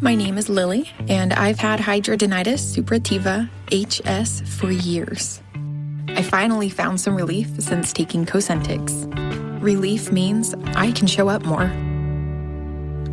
My name is Lily, and I've had hidradenitis suppurativa, HS, for years. I finally found some relief since taking Cosentyx. Relief means I can show up more.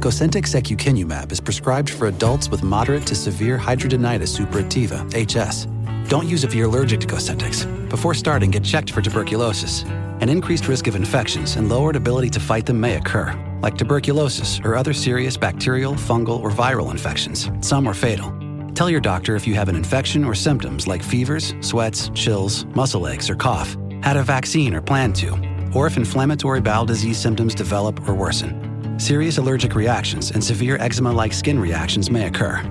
Cosentyx secukinumab is prescribed for adults with moderate to severe hidradenitis suppurativa, HS. Don't use if you're allergic to Cosentyx. Before starting, get checked for tuberculosis. An increased risk of infections and lowered ability to fight them may occur, like tuberculosis or other serious bacterial, fungal, or viral infections. Some are fatal. Tell your doctor if you have an infection or symptoms like fevers, sweats, chills, muscle aches, or cough, had a vaccine or plan to, or if inflammatory bowel disease symptoms develop or worsen. Serious allergic reactions and severe eczema-like skin reactions may occur.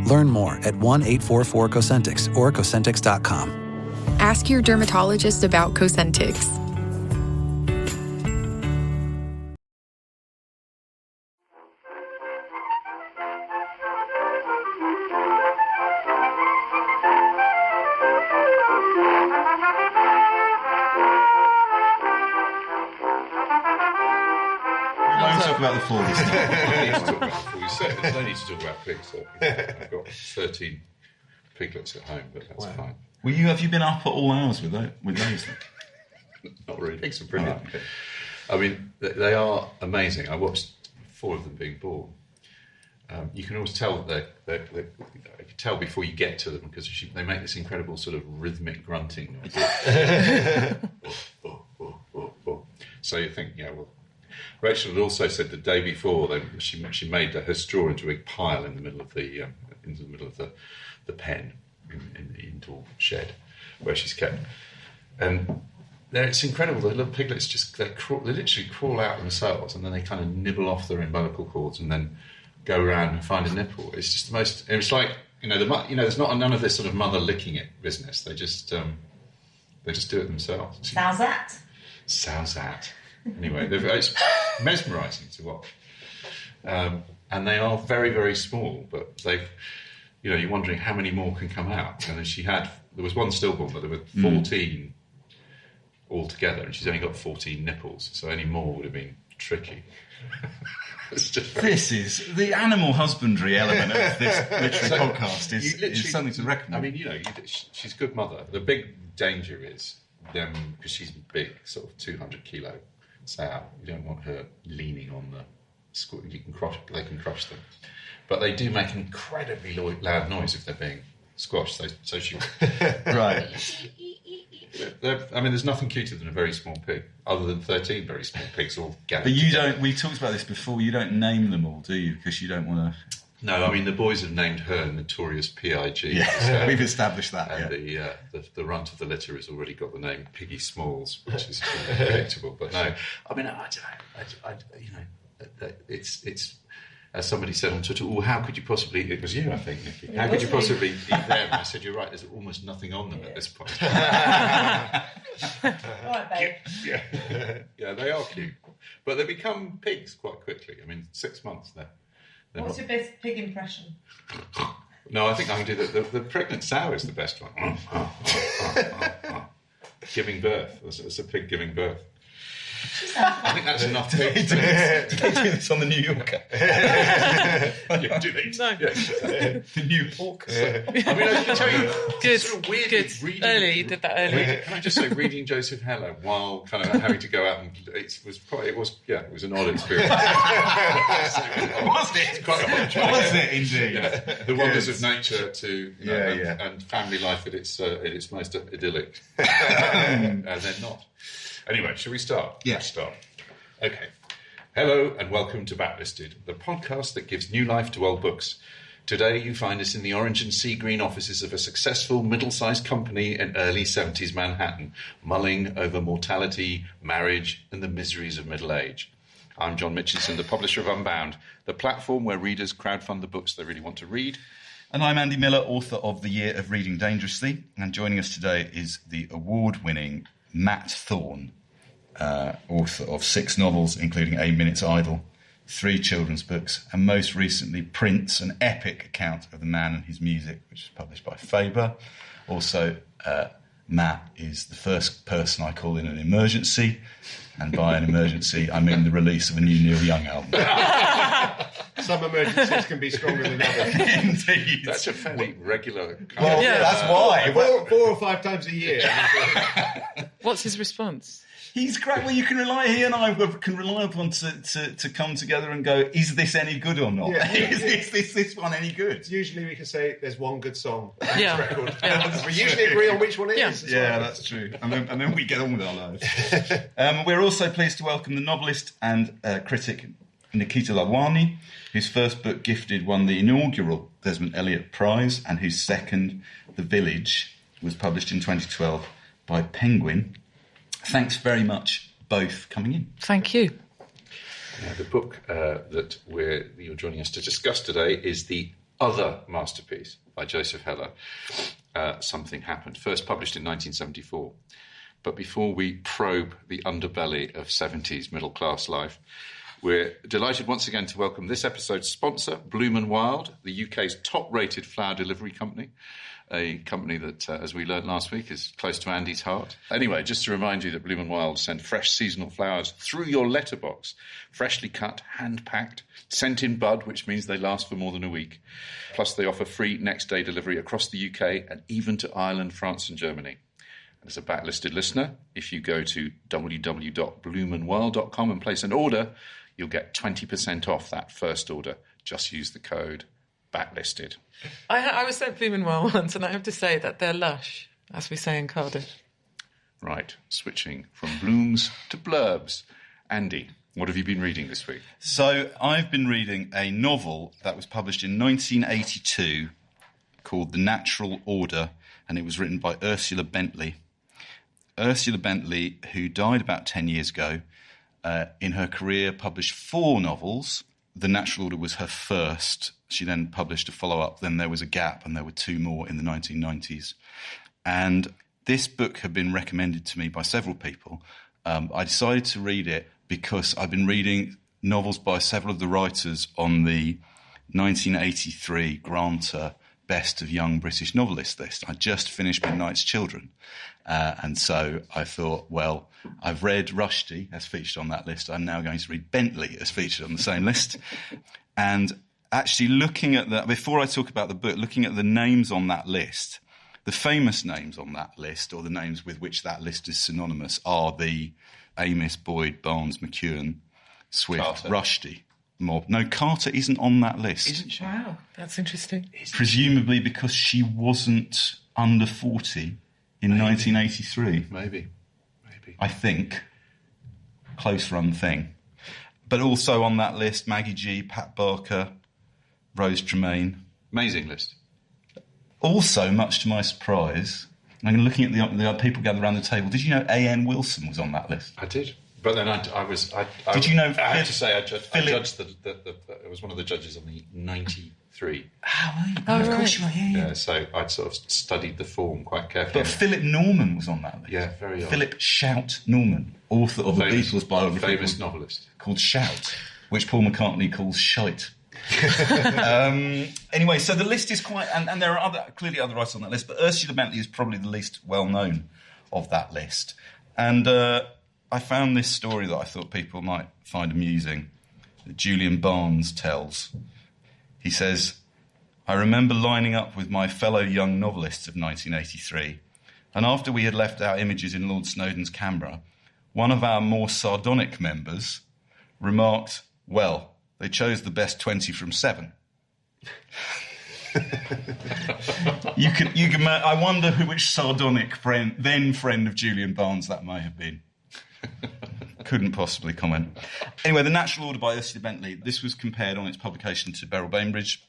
Learn more at 1-844-COSENTYX or Cosentyx.com. Ask your dermatologist about Cosentyx. About the 40s. There's no need to talk about pigs. I've got 13 piglets at home, but that's fine. Have you been up at all hours with those? Not really. Pigs are brilliant. I mean, they are amazing. I watched 4 of them being born. You can always tell that you can tell before you get to them because they make this incredible sort of rhythmic grunting noise. So you think, Rachel had also said the day before she made her straw into a big pile in the middle of the pen in the indoor shed where she's kept, and it's incredible. The little piglets they literally crawl out themselves and then they kind of nibble off their umbilical cords and then go around and find a nipple. It's just the most. It's like there's not none of this sort of mother licking it business. They just do it themselves. Sounds that. Anyway, it's mesmerising to watch, and they are very, very small. But you're wondering how many more can come out. And then there was one stillborn, but there were 14 altogether, and she's only got 14 nipples, so any more would have been tricky. This is the animal husbandry element of this literary podcast is something to recognise. I mean, she's a good mother. The big danger is them because she's big, sort of 200 kilo. So you don't want her leaning on the squid. They can crush them, but they do make an incredibly loud noise if they're being squashed. So she right. There's nothing cuter than a very small pig, other than 13 very small pigs all gathered. But together. We talked about this before. You don't name them all, do you? Because you don't want to. No, I mean the boys have named her Notorious Pig. Yeah, we've established that. And the runt of the litter has already got the name Piggy Smalls, which is predictable. But no, I mean, it's as somebody said on Twitter. Oh, how could you possibly? It was you, I think, Nikki. How could you possibly eat them? I said, you're right. There's almost nothing on them at this point. Right, babe. Yeah, they are cute, but they become pigs quite quickly. I mean, 6 months there. What's your best pig impression? No, I think I can do the pregnant sow is the best one. Giving birth. It's a pig giving birth. I think that's enough pigs. Do they do this on the New Yorker? Do they? No. Yeah. The New Yorker. I mean, I can tell you, Good. it's sort of weird reading. Early, you did that early. Can I just say, reading Joesph Heller while kind of having to go out and it was an odd experience. Was it? It's quite a hard Was it indeed? Yeah. The wonders of nature Yeah. and family life at its most idyllic, and then not. Anyway, shall we start? Yeah. Let's start. Okay. Hello and welcome to Backlisted, the podcast that gives new life to old books. Today you find us in the orange and sea green offices of a successful middle-sized company in early 70s Manhattan, mulling over mortality, marriage and the miseries of middle age. I'm John Mitchinson, the publisher of Unbound, the platform where readers crowdfund the books they really want to read. And I'm Andy Miller, author of The Year of Reading Dangerously. And joining us today is the award-winning Matt Thorne, author of 6 novels, including A Minute's Idol, 3 children's books, and most recently Prince, an epic account of the man and his music, which was published by Faber. Also, Matt is the first person I call in an emergency, and by an emergency I mean the release of a new Neil Young album. some emergencies can be stronger than others. Indeed. That's a fairly regular. Well, Yeah. that's why. Four or five times a year. What's his response? He's great. Well, he and I can rely upon to come together and go, is this any good or not? Yeah. Is this one any good? Usually we can say there's one good song on Yeah. this record. Yeah. We usually agree on which one it is. as Yeah, well. that's true. And then we get on with our lives. We're also pleased to welcome the novelist and critic Nikita Lalwani, whose first book, Gifted, won the inaugural Desmond Elliott Prize, and whose second, The Village, was published in 2012 by Penguin. Thanks very much, both, coming in. Thank you. The book that you're joining us to discuss today is the other masterpiece by Joesph Heller, Something Happened, first published in 1974. But before we probe the underbelly of 70s middle-class life, we're delighted once again to welcome this episode's sponsor, Bloom & Wild, the UK's top-rated flower delivery company, a company that, as we learnt last week, is close to Andy's heart. Anyway, just to remind you that Bloom & Wild send fresh seasonal flowers through your letterbox, freshly cut, hand-packed, sent in bud, which means they last for more than a week. Plus, they offer free next-day delivery across the UK and even to Ireland, France and Germany. As a backlisted listener, if you go to www.bloomandwild.com and place an order, you'll get 20% off that first order. Just use the code BACKLISTED. I was at Bloom & Well once, and I have to say that they're lush, as we say in Cardiff. Right, switching from blooms to blurbs. Andy, what have you been reading this week? So I've been reading a novel that was published in 1982 called The Natural Order, and it was written by Ursula Bentley. Ursula Bentley, who died about 10 years ago, in her career published 4 novels. The Natural Order was her first. She then published a follow-up. Then there was a gap, and there were 2 more in the 1990s. And this book had been recommended to me by several people. I decided to read it because I've been reading novels by several of the writers on the 1983 Granta Best of Young British Novelists list. I just finished Midnight's Children. And so I thought, well, I've read Rushdie as featured on that list. I'm now going to read Bentley as featured on the same list. And actually looking at that, before I talk about the book, looking at the names on that list, the famous names on that list, or the names with which that list is synonymous, are the Amis, Boyd, Barnes, McEwan, Swift, Carter. Rushdie. Mob. No, Carter isn't on that list. Isn't she? Wow, that's interesting. Presumably because she wasn't under 40 in 1983. Maybe. I think. Close run thing. But also on that list, Maggie G, Pat Barker, Rose Tremaine. Amazing list. Also, much to my surprise, I'm looking at the people gathered around the table. Did you know A.N. Wilson was on that list? I did. But then I Did you know I have to say, I judged I was one of the judges on the 93. Of course you are, Yeah, so I'd sort of studied the form quite carefully. But Philip Norman was on that list. Yeah, very odd. Philip Shout Norman, author of a Beatles biography famous novelist called Shout, which Paul McCartney calls Shite. Anyway, so the list is quite... And there are clearly other writers on that list, but Ursula Bentley is probably the least well-known of that list. And I found this story that I thought people might find amusing, that Julian Barnes tells. He says, I remember lining up with my fellow young novelists of 1983, and after we had left our images in Lord Snowdon's camera, one of our more sardonic members remarked, well, they chose the best 20 from 7. You can. I wonder which sardonic then friend of Julian Barnes that may have been. Couldn't possibly comment. Anyway, The Natural Order by Ursula Bentley. This was compared on its publication to Beryl Bainbridge.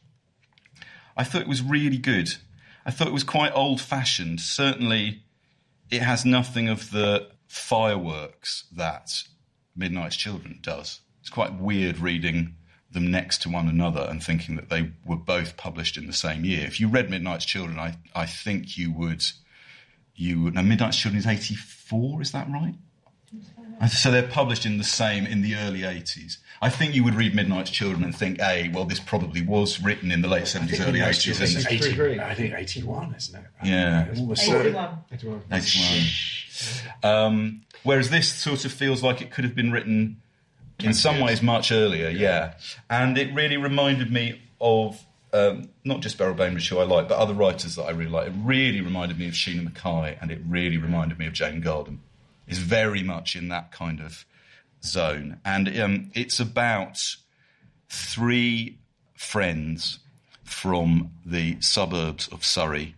I thought it was really good. I thought it was quite old-fashioned. Certainly, it has nothing of the fireworks that Midnight's Children does. It's quite weird reading them next to one another and thinking that they were both published in the same year. If you read Midnight's Children, I think you would. Now, Midnight's Children is 84, is that right? So they're published in the early 80s. I think you would read Midnight's Children and think, well, this probably was written in the late 70s, early 80s. Isn't it? I think 81, isn't it? Yeah. 81. Whereas this sort of feels like it could have been written In some ways, much earlier, yeah. And it really reminded me of not just Beryl Bainbridge, who I like, but other writers that I really like. It really reminded me of Sheena Mackay, and it really reminded me of Jane Garden. It's very much in that kind of zone. And it's about 3 friends from the suburbs of Surrey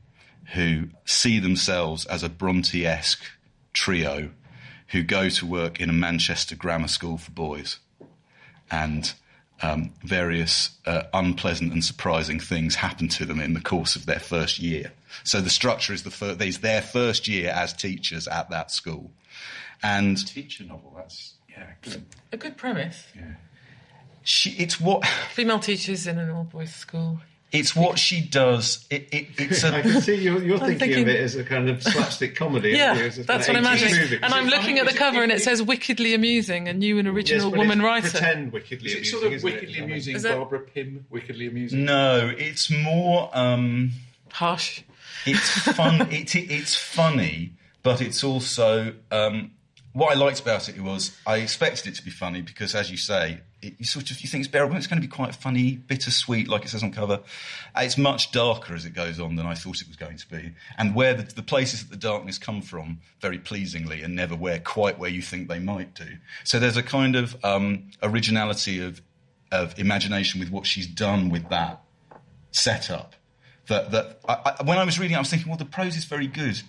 who see themselves as a Bronte-esque trio who go to work in a Manchester grammar school for boys. And various unpleasant and surprising things happen to them in the course of their first year. So the structure is their first year as teachers at that school. And Teacher novel, that's good. A good premise. Yeah. It's what Female teachers in an all-boys school. it's what she does. It's I can see you're thinking thinking- of it as a kind of slapstick comedy. Yeah, aren't you? As a that's kind what I'm of 80s imagining. movie. And I'm looking at the cover and it says wickedly amusing, a new and original but woman it's writer. Pretend wickedly Is it amusing. sort of isn't it? wickedly amusing, Is that- Barbara Pym, wickedly amusing? no, it's more. Harsh. It's fun. It's funny, but it's also what I liked about it was I expected it to be funny because, as you say, you think it's bearable. It's going to be quite funny, bittersweet, like it says on cover. It's much darker as it goes on than I thought it was going to be, and where the places that the darkness come from, very pleasingly, and never quite where you think they might do. So there's a kind of originality of imagination with what she's done with that setup. When I was reading it, I was thinking, well, the prose is very good.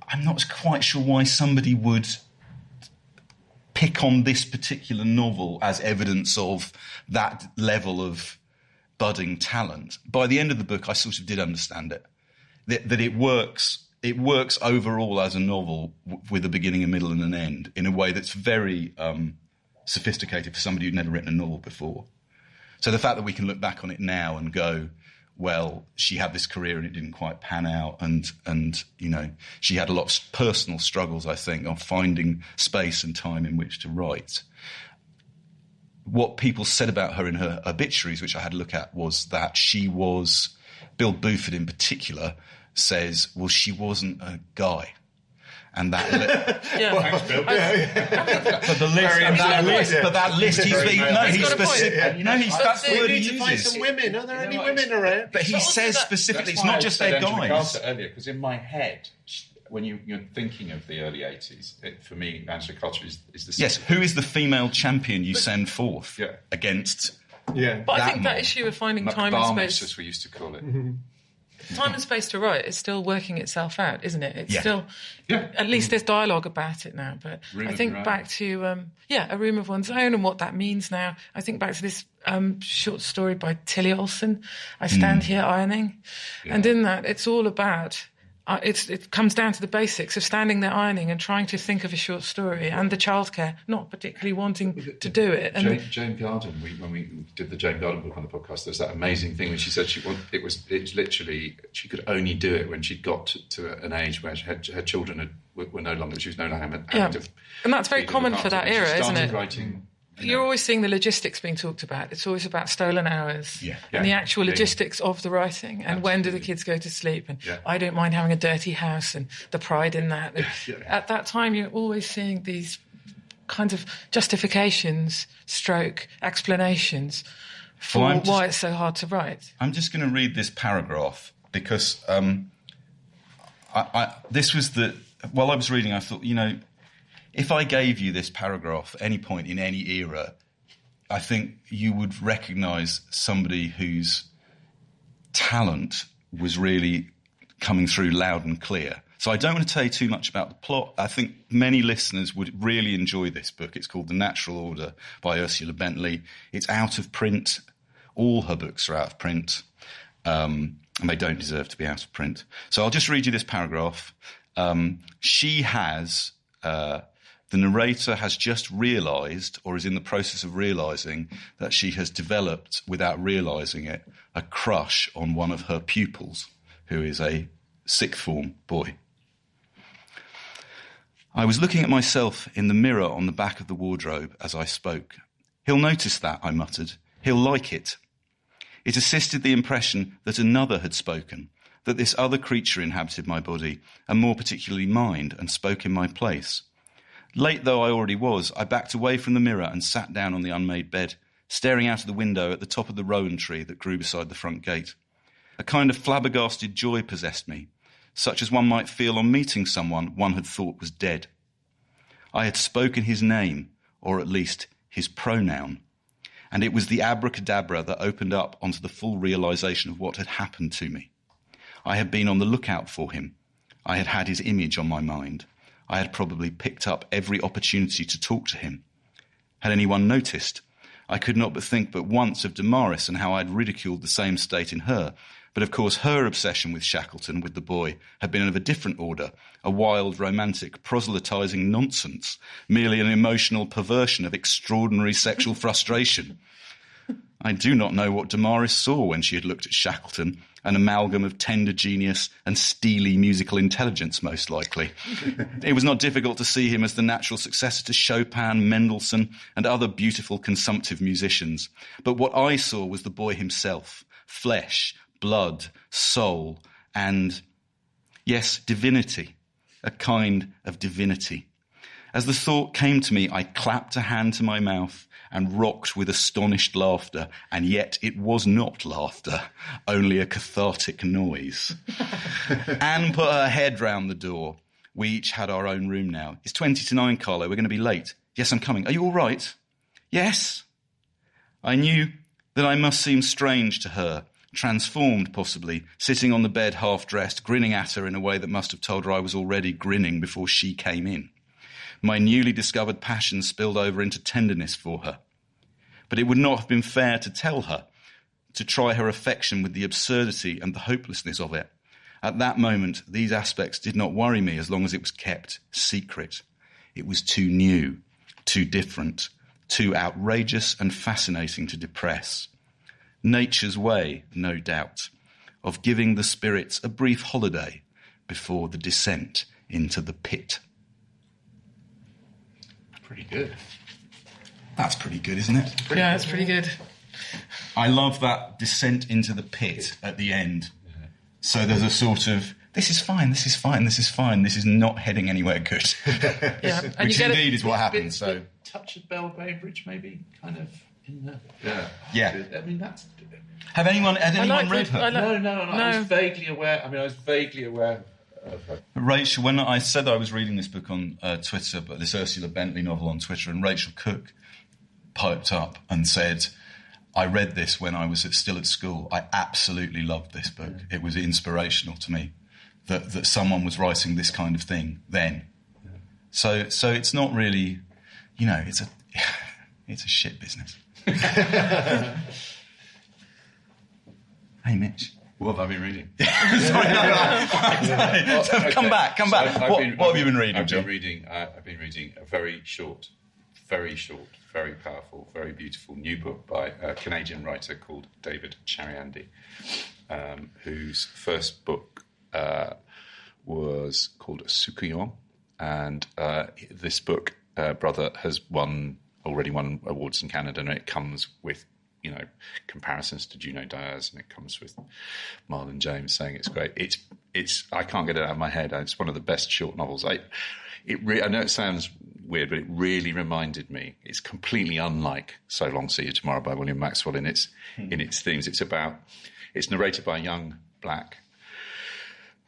I'm not quite sure why somebody would pick on this particular novel as evidence of that level of budding talent. By the end of the book, I sort of did understand it. That it works overall as a novel with a beginning, a middle and an end in a way that's very sophisticated for somebody who'd never written a novel before. So the fact that we can look back on it now and go, well, she had this career and it didn't quite pan out, and you know, she had a lot of personal struggles, I think, on finding space and time in which to write. What people said about her in her obituaries, which I had a look at, was that she was, Bill Buford in particular, says, well, she wasn't a guy. And that but the list, he's specific. That's the word he to find uses. some women. Are there any women around? But he says specifically, it's not just their guys. Earlier, because in my head, when you're thinking of the early 80s, for me, Angela Carter is the Yes, who is the female champion you send forth against? Yeah. But I think that model. issue of finding time and McBarmis, space, as we used to call it. time and space to write is still working itself out, isn't it? It's still, Yeah. at least there's dialogue about it now. But Room I of think your own. back to, A Room of One's Own and what that means now. I think back to this short story by Tilly Olsen, I Stand Here Ironing. Yeah. And in that, it's all about... it comes down to the basics of standing there ironing and trying to think of a short story, and the childcare, not particularly wanting to do it. And Jane Garden, when we did the Jane Garden book on the podcast, there's that amazing thing when she said it's literally she could only do it when she'd got to an age where her children were no longer, she was no longer having to. And that's very feed them common apart. for that She era, started isn't it? Writing, You're always seeing the logistics being talked about. It's always about stolen hours and the actual Yeah. logistics of the writing and when do the kids go to sleep and I don't mind having a dirty house and the pride in that. And at that time, you're always seeing these kinds of justifications, explanations for why it's so hard to write. I'm just going to read this paragraph because this was while I was reading, I thought, if I gave you this paragraph at any point in any era, I think you would recognise somebody whose talent was really coming through loud and clear. So I don't want to tell you too much about the plot. I think many listeners would really enjoy this book. It's called The Natural Order by Ursula Bentley. It's out of print. All her books are out of print, and they don't deserve to be out of print. So I'll just read you this paragraph. The narrator has just realised, or is in the process of realising, that she has developed, without realising it, a crush on one of her pupils, who is a sixth form boy. I was looking at myself in the mirror on the back of the wardrobe as I spoke. He'll notice that, I muttered. He'll like it. It assisted the impression that another had spoken, that this other creature inhabited my body, and more particularly mind, and spoke in my place. Late though I already was, I backed away from the mirror and sat down on the unmade bed, staring out of the window at the top of the rowan tree that grew beside the front gate. A kind of flabbergasted joy possessed me, such as one might feel on meeting someone one had thought was dead. I had spoken his name, or at least his pronoun, and it was the abracadabra that opened up onto the full realisation of what had happened to me. I had been on the lookout for him. I had had his image on my mind. I had probably picked up every opportunity to talk to him. Had anyone noticed? I could not but think but once of Damaris and how I had ridiculed the same state in her. But of course her obsession with Shackleton, with the boy, had been of a different order, a wild, romantic, proselytising nonsense, merely an emotional perversion of extraordinary sexual frustration. I do not know what Damaris saw when she had looked at Shackleton, an amalgam of tender genius and steely musical intelligence, most likely. It was not difficult to see him as the natural successor to Chopin, Mendelssohn, and other beautiful consumptive musicians. But what I saw was the boy himself, flesh, blood, soul, and, yes, divinity, a kind of divinity. As the thought came to me, I clapped a hand to my mouth and rocked with astonished laughter, and yet it was not laughter, only a cathartic noise. Anne put her head round the door. We each had our own room now. It's 20 to 9, Carlo. We're going to be late. Yes, I'm coming. Are you all right? Yes. I knew that I must seem strange to her, transformed possibly, sitting on the bed half-dressed, grinning at her in a way that must have told her I was already grinning before she came in. My newly discovered passion spilled over into tenderness for her. But it would not have been fair to tell her, to try her affection with the absurdity and the hopelessness of it. At that moment, these aspects did not worry me as long as it was kept secret. It was too new, too different, too outrageous and fascinating to depress. Nature's way, no doubt, of giving the spirits a brief holiday before the descent into the pit. Pretty good. That's pretty good, isn't it? Yeah, it's pretty good. I love that descent into the pit at the end. Yeah. So there's a sort of, this is fine, this is fine, this is fine, this is not heading anywhere good. Yeah. And which indeed is what happens. So touch of Bell Bainbridge, maybe, kind of in the... Yeah. I mean, that's... Had anyone read her? No. I was vaguely aware of her. Rachel, when I said I was reading this book on Twitter, but this Ursula Bentley novel on Twitter, and Rachel Cook piped up and said, I read this when I was still at school. I absolutely loved this book. Yeah. It was inspirational to me that someone was writing this kind of thing then. Yeah. So it's not really, it's a shit business. Hey, Mitch. What have I been reading? Sorry, no. Okay. Come back. What have you been reading, John? I've been reading a very short, very powerful, very beautiful new book by a Canadian writer called David Chariandy, whose first book was called Sukuyon, and this book, Brother, has already won awards in Canada, and it comes with comparisons to Juno Diaz, and it comes with Marlon James saying it's great. It's I can't get it out of my head. It's one of the best short novels. I know it sounds weird, but it really reminded me. It's completely unlike So Long, See You Tomorrow by William Maxwell in its themes. It's narrated by a young black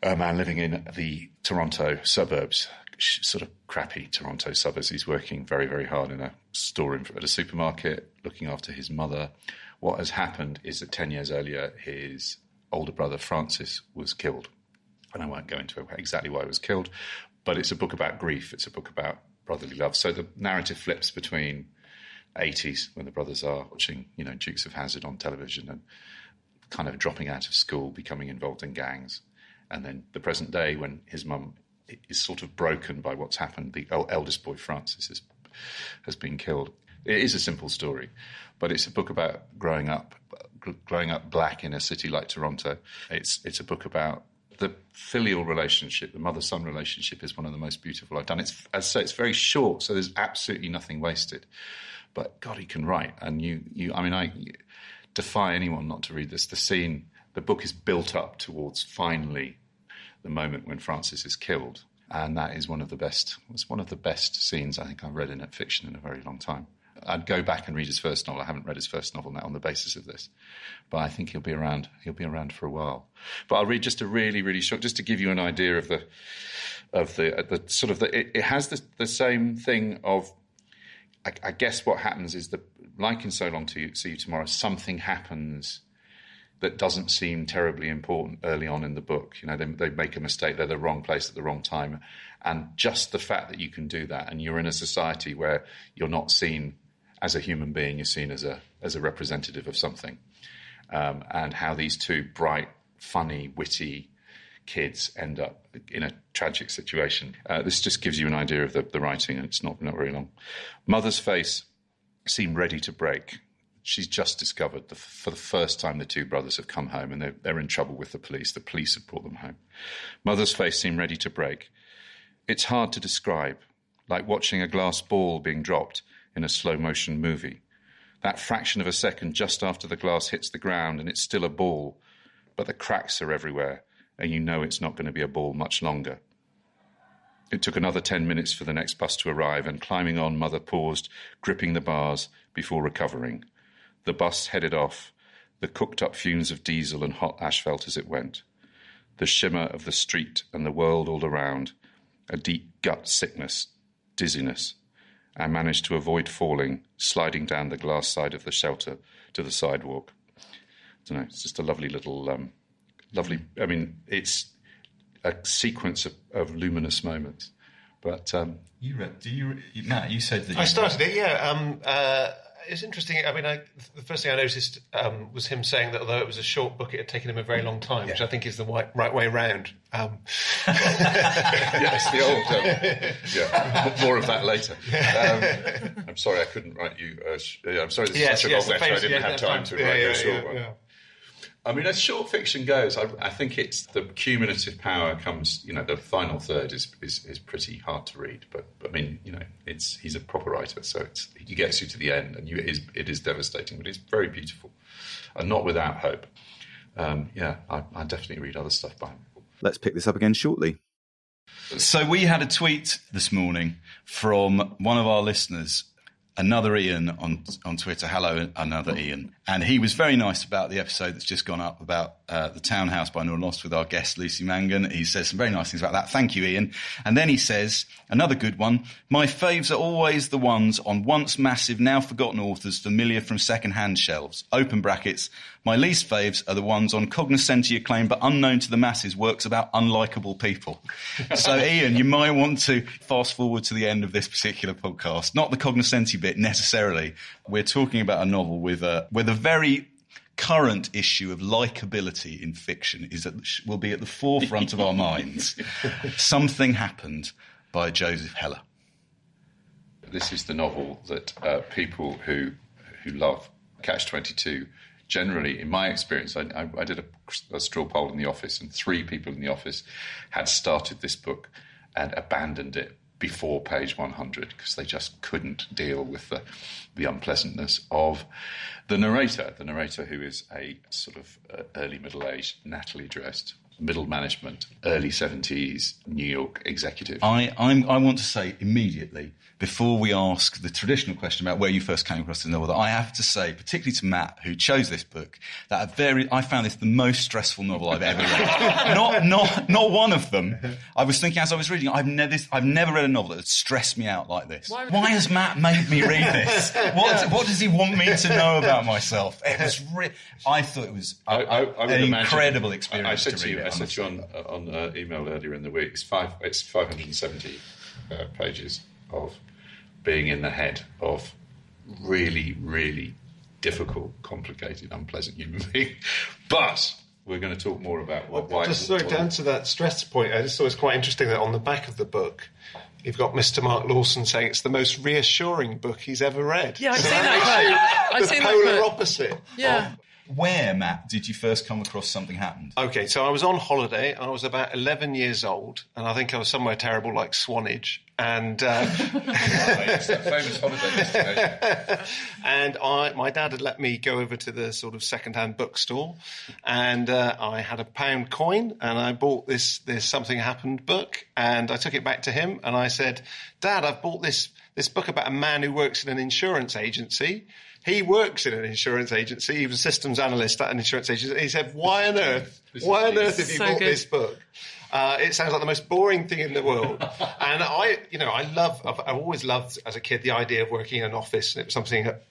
man living in the Toronto suburbs, sort of crappy Toronto suburbs. He's working very, very hard in a store at a supermarket, looking after his mother. What has happened is that 10 years earlier, his older brother Francis was killed. And I won't go into exactly why he was killed, but it's a book about grief. It's a book about brotherly love. So the narrative flips between 80s, when the brothers are watching, Dukes of Hazzard on television and kind of dropping out of school, becoming involved in gangs, and then the present day when his mum is sort of broken by what's happened. The eldest boy, Francis, has been killed. It is a simple story, but it's a book about growing up black in a city like Toronto. It's a book about the filial relationship. The mother-son relationship is one of the most beautiful I've done. As I say, it's very short, so there's absolutely nothing wasted. But God, he can write, and I defy anyone not to read this. The book is built up towards finally the moment when Francis is killed, And that is one of the best scenes I think I've read in fiction in a very long time. I'd go back and read his first novel. I haven't read his first novel now on the basis of this, but I think he'll be around. He'll be around for a while. But I'll read just a really, really short, just to give you an idea of the sort of it has the same thing of. I guess what happens is that, like in So Long to See You Tomorrow, something happens that doesn't seem terribly important early on in the book. You know, they make a mistake, they're the wrong place at the wrong time. And just the fact that you can do that, and you're in a society where you're not seen as a human being, you're seen as a representative of something. And how these two bright, funny, witty kids end up in a tragic situation. This just gives you an idea of the writing, and it's not very long. Mother's face seemed ready to break. She's just discovered for the first time the two brothers have come home, and they're in trouble with the police. The police have brought them home. Mother's face seemed ready to break. It's hard to describe, like watching a glass ball being dropped in a slow-motion movie. That fraction of a second just after the glass hits the ground and it's still a ball, but the cracks are everywhere, and you know it's not going to be a ball much longer. It took another 10 minutes for the next bus to arrive, and climbing on, Mother paused, gripping the bars before recovering. The bus headed off, the cooked-up fumes of diesel and hot asphalt as it went. The shimmer of the street and the world all around, a deep gut sickness, dizziness. I managed to avoid falling, sliding down the glass side of the shelter to the sidewalk. I don't know, it's just a lovely little, I mean, it's a sequence of luminous moments. But Matt, you said that I started it, yeah. It's interesting. I mean, the first thing I noticed was him saying that although it was a short book, it had taken him a very long time, which I think is the right way round. Yes, the old. More of that later. I'm sorry I couldn't write you. I'm sorry, this is such a long letter. I didn't have time to write you a short one. Yeah. I mean, as short fiction goes, I think it's the cumulative power comes. You know, the final third is pretty hard to read, but I mean, you know, he's a proper writer, so he gets you to the end, and it is devastating, but it's very beautiful, and not without hope. I definitely read other stuff by him. Let's pick this up again shortly. So we had a tweet this morning from one of our listeners, another Ian on Twitter. Hello, another Ian. And he was very nice about the episode that's just gone up about The Townhouse by Nora Lost with our guest Lucy Mangan. He says some very nice things about that. Thank you, Ian. And then he says, another good one, my faves are always the ones on once massive, now forgotten authors familiar from second-hand shelves. Open brackets. My least faves are the ones on cognoscenti acclaimed but unknown to the masses works about unlikable people. So, Ian, you might want to fast forward to the end of this particular podcast. Not the cognoscenti bit necessarily. We're talking about a novel with a very current issue of likability in fiction will be at the forefront of our minds. Something Happened by Joesph Heller. This is the novel that people who love Catch-22 generally, in my experience, I did a straw poll in the office, and 3 people in the office had started this book and abandoned it before page 100 because they just couldn't deal with the unpleasantness of the narrator who is a sort of early middle-aged, nattily dressed, middle management, early 70s New York executive. I want to say immediately, before we ask the traditional question about where you first came across the novel, that I have to say, particularly to Matt, who chose this book, that I found this the most stressful novel I've ever read. not one of them. I was thinking as I was reading, I've never read a novel that stressed me out like this. Why has Matt made me read this? What does he want me to know about myself? It was I thought it was an incredible experience. I said to you on email earlier in the week, it's 570 pages of being in the head of really, really difficult, complicated, unpleasant human being. But we're going to talk more about why. Just to answer that stress point, I just thought it was quite interesting that on the back of the book, you've got Mr. Mark Lawson saying it's the most reassuring book he's ever read. Yeah, I've seen that quote. The polar opposite. Yeah. where, Matt, did you first come across Something Happened? Okay, so I was on holiday. I was about 11 years old, and I think I was somewhere terrible like Swanage. And It's that famous holiday destination. and my dad had let me go over to the sort of second-hand bookstore, and I had a £1 coin, and I bought this Something Happened book, and I took it back to him, and I said, Dad, I've bought this book about a man who works in an insurance agency. He works in an insurance agency. He was a systems analyst at an insurance agency. And he said, why on earth have you bought this book? It sounds like the most boring thing in the world. And I've always loved, as a kid, the idea of working in an office. And it was something that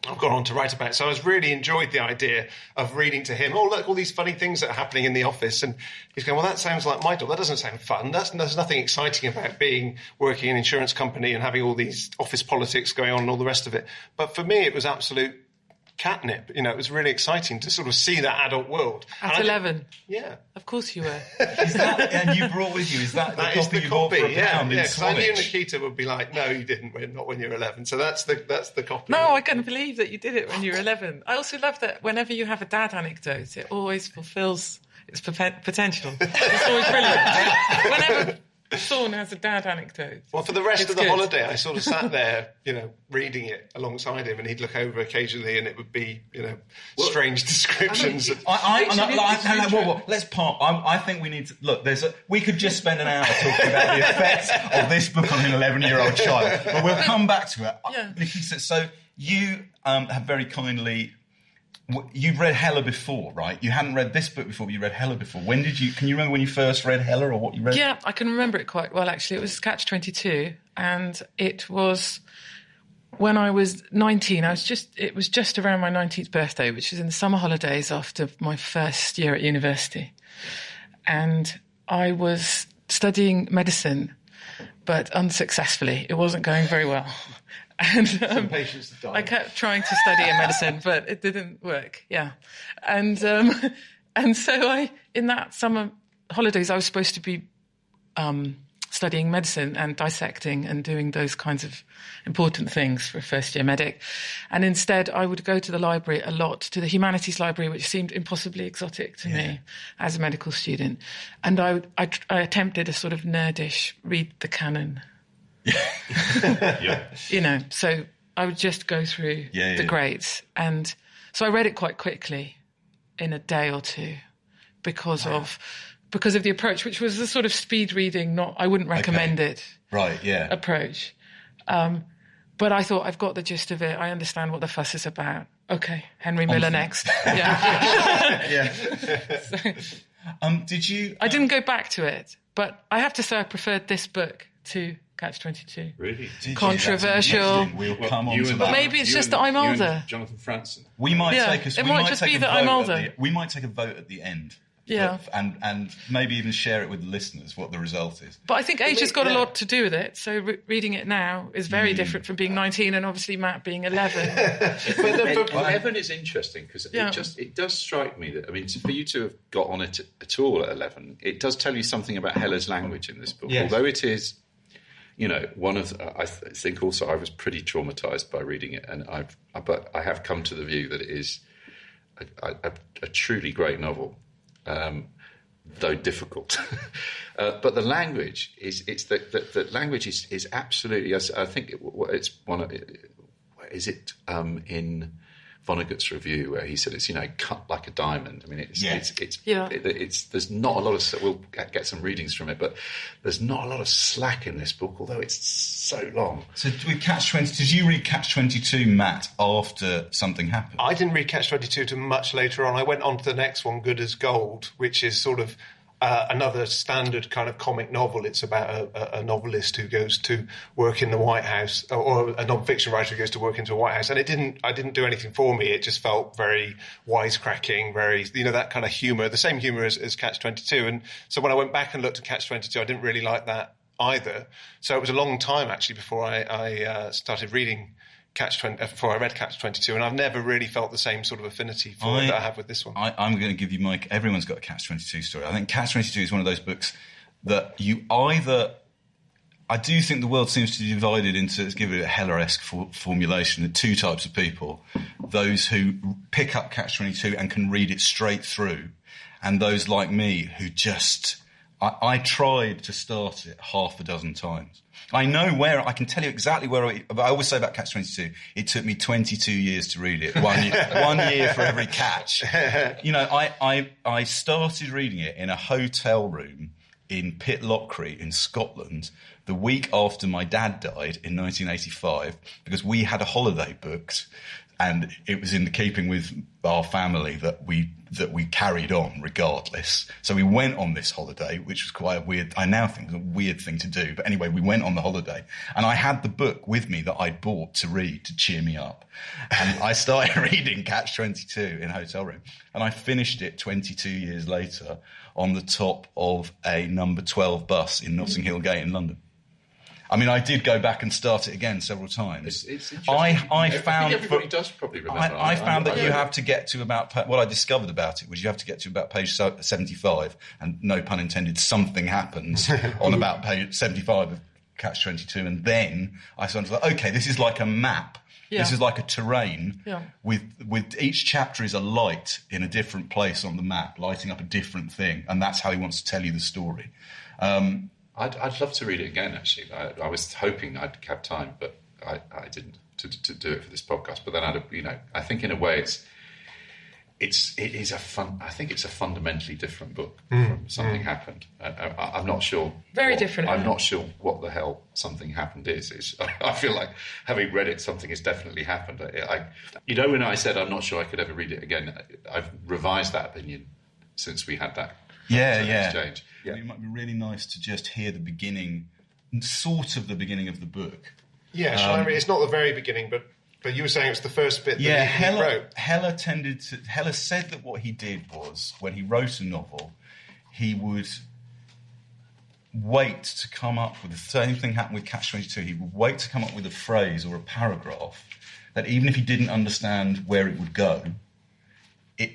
I've gone on to write about. So I was really enjoyed the idea of reading to him, look, all these funny things that are happening in the office. And he's going, well, that sounds like my job. That doesn't sound fun. There's nothing exciting about working in an insurance company and having all these office politics going on and all the rest of it. But for me, it was absolute catnip. It was really exciting to sort of see that adult world. At 11? Yeah. Of course you were. And you brought with you, is that the copy you bought for £1 in because I knew Swanage? Nikita would be like, no, you didn't, not when you're 11. So that's the copy. No, I couldn't believe that you did it when you were 11. I also love that whenever you have a dad anecdote, it always fulfills its potential. It's always brilliant. Whenever Thorne has a dad anecdote. Well, for the rest of the good. holiday, I sort of sat there, reading it alongside him, and he'd look over occasionally, and it would be, strange descriptions. Let's park. I think we need to look. We could just spend an hour talking about the effects of this book on an 11-year-old child, but we'll come back to it. Yeah. Nikita, so you have very kindly. You'd read Hella before, right? You hadn't read this book before, but you read Hella before. Can you remember when you first read Hella or what you read? Yeah, I can remember it quite well, actually. It was Catch-22, and it was when I was 19. It was just around my 19th birthday, which was in the summer holidays after my first year at university. And I was studying medicine, but unsuccessfly. It wasn't going very well. And Some patients died. I kept trying to study in medicine, but it didn't work. Yeah, and so in that summer holidays, I was supposed to be studying medicine and dissecting and doing those kinds of important things for a first-year medic. And instead, I would go to the library a lot, to the humanities library, which seemed impossibly exotic to me as a medical student. And I attempted a sort of nerdish read the canon. Yeah. So I would just go through the greats. And so I read it quite quickly in a day or two because of the approach, which was a sort of speed reading, I wouldn't recommend it. Right, yeah. Approach. But I thought, I've got the gist of it. I understand what the fuss is about. Okay, Henry Miller next. Yeah. Did you... I didn't go back to it, but I have to say I preferred this book to Catch-22. Really? Controversial. We'll come on to that. But maybe it's just that I'm older. Jonathan Franzen. We might take a older. We might take a vote at the end. Yeah. And maybe even share it with the listeners what the result is. But I think age has got a lot to do with it. So reading it now is very different from being 19 and obviously Matt being 11. But 11 is interesting because it does strike me that, for you to have got on it at all at 11, it does tell you something about Hella's language in this book. Yes. Although it is... I think also I was pretty traumatised by reading it, but I have come to the view that it is a truly great novel, though difficult. But the language the language is absolutely. I think it's one of. Is it in Vonnegut's review where he said it's cut like a diamond. It's there's not a lot of, we'll get some readings from it, but there's not a lot of slack in this book, although it's so long. So with Catch-22, did you read Catch-22, Matt, after Something Happened? I didn't read Catch-22 till much later on. I went on to the next one, Good as Gold, which is sort of another standard kind of comic novel. It's about a novelist who goes to work in the White House, or a non-fiction writer who goes to work into a White House. And I didn't do anything for me. It just felt very wisecracking, very, that kind of humour, the same humour as Catch-22. And so when I went back and looked at Catch-22, I didn't really like that either. So it was a long time, actually, before I started reading before I read Catch-22, and I've never really felt the same sort of affinity for it that I have with this one. I'm going to give you everyone's got a Catch-22 story. I think Catch-22 is one of those books that you either I do think the world seems to be divided into, let's give it a Heller-esque formulation, two types of people. Those who pick up Catch-22 and can read it straight through, and those like me who just... I tried to start it half a dozen times. I can tell you exactly where I always say about Catch-22, it took me 22 years to read it. 1 year for every catch. You know, I started reading it in a hotel room in Pitlochry in Scotland the week after my dad died in 1985, because we had a holiday booked, and it was in the keeping with our family that we carried on regardless. So we went on this holiday, which was quite a weird, I now think it was a weird thing to do. But anyway, we went on the holiday, and I had the book with me that I'd bought to read to cheer me up. And I started reading Catch-22 in a hotel room, and I finished it 22 years later on the top of a number 12 bus in Notting Hill Gate in London. I mean, I did go back and start it again several times. It's interesting. I found everybody does probably remember. I found that you have to get to about... What I discovered about it was you have to get to about page 75, and no pun intended, something happens on about page 75 of Catch-22, and then I sort of thought, OK, this is like a map. Yeah. This is like a terrain with each chapter is a light in a different place on the map, lighting up a different thing, and that's how he wants to tell you the story. I'd love to read it again, actually. I was hoping I'd have time, but I didn't to do it for this podcast. But then I think in a way I think it's a fundamentally different book from Something Happened. I'm not sure. Very different. I'm not sure what the hell Something Happened is. I feel like having read it, something has definitely happened. When I said I'm not sure I could ever read it again, I've revised that opinion since we had that. Exchange. Yeah. It might be really nice to just hear the beginning, sort of the beginning of the book. Yeah, shall I read? It's not the very beginning, but you were saying it's the first bit that he wrote. Heller said that what he did was, when he wrote a novel, he would wait to come up with the same thing happened with Catch-22. He would wait to come up with a phrase or a paragraph that even if he didn't understand where it would go,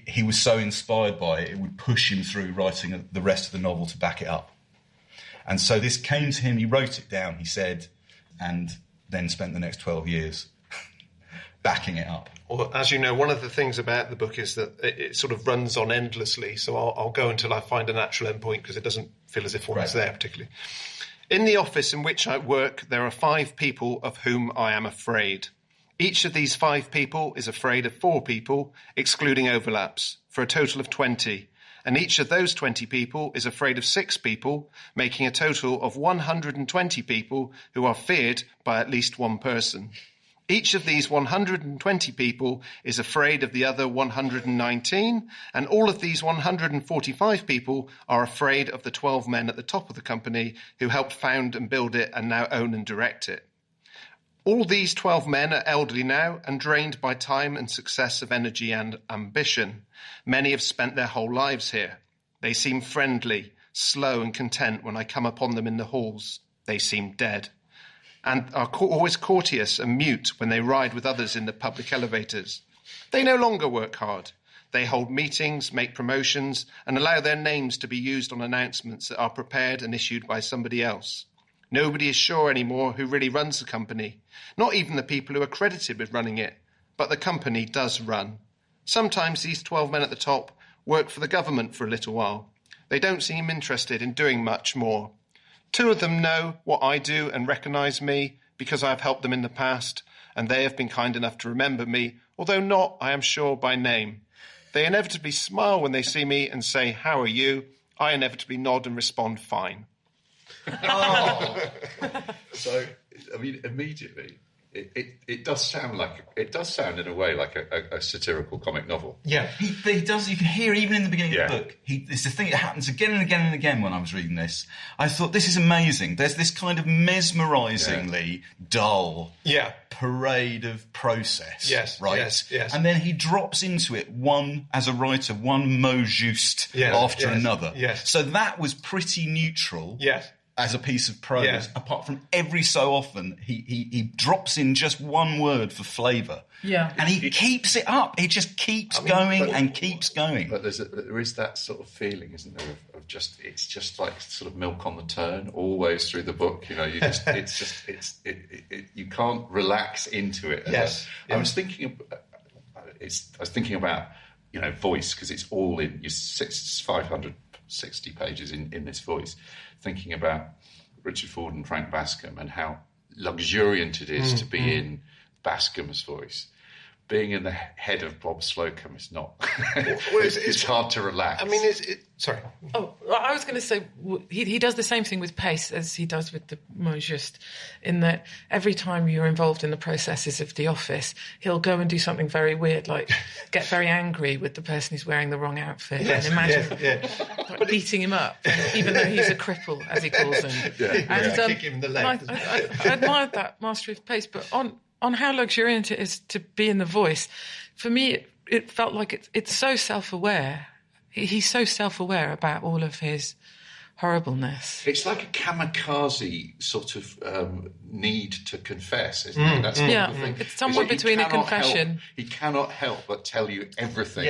he was so inspired by it, it would push him through writing the rest of the novel to back it up. And so this came to him, he wrote it down, he said, and then spent the next 12 years backing it up. Well, as you know, one of the things about the book is that it sort of runs on endlessly, so I'll go until I find a natural endpoint, because it doesn't feel as if one is there particularly. In the office in which I work, there are 5 people of whom I am afraid. Each of these 5 people is afraid of 4 people, excluding overlaps, for a total of 20. And each of those 20 people is afraid of 6 people, making a total of 120 people who are feared by at least one person. Each of these 120 people is afraid of the other 119, and all of these 145 people are afraid of the 12 men at the top of the company who helped found and build it and now own and direct it. All these 12 men are elderly now and drained by time and success of energy and ambition. Many have spent their whole lives here. They seem friendly, slow and content when I come upon them in the halls. They seem dead, and are always courteous and mute when they ride with others in the public elevators. They no longer work hard. They hold meetings, make promotions, and allow their names to be used on announcements that are prepared and issued by somebody else. Nobody is sure anymore who really runs the company, not even the people who are credited with running it, but the company does run. Sometimes these 12 men at the top work for the government for a little while. They don't seem interested in doing much more. 2 of them know what I do and recognise me because I have helped them in the past, and they have been kind enough to remember me, although not, I am sure, by name. They inevitably smile when they see me and say, "How are you?" I inevitably nod and respond, "Fine." Oh. So, I mean, immediately, it does sound in a way like a satirical comic novel. Yeah, he does. You can hear even in the beginning of the book. It's the thing that happens again and again and again when I was reading this. I thought, this is amazing. There's this kind of mesmerisingly dull parade of process. Yes, right. Yes. And then he drops into it as a writer, one mot juste after another. Yes. So that was pretty neutral. Yes. As a piece of prose, apart from every so often, he drops in just one word for flavour. Yeah. And he keeps it up. He just keeps going and keeps going. But there is that sort of feeling, isn't there, of of it's just like sort of milk on the turn always through the book. You know, you can't relax into it. Yes. I was thinking about, you know, voice, because it's all in your 560 pages in this voice. Thinking about Richard Ford and Frank Bascombe and how luxuriant it is to be in Bascombe's voice. Being in the head of Bob Slocum is not. It's hard to relax. I mean, sorry. Oh, I was going to say he does the same thing with pace as he does with the mot juste, in that every time you're involved in the processes of the office, he'll go and do something very weird, like get very angry with the person who's wearing the wrong outfit, and imagine like beating him up, even though he's a cripple, as he calls him. And kick him in the leg. I admired that mastery of pace, but on how luxuriant it is to be in the voice, for me, it felt like it's so self-aware. He's so self-aware about all of his horribleness. It's like a kamikaze sort of need to confess, isn't it? That's the thing. It's somewhere between a confession. He cannot help but tell you everything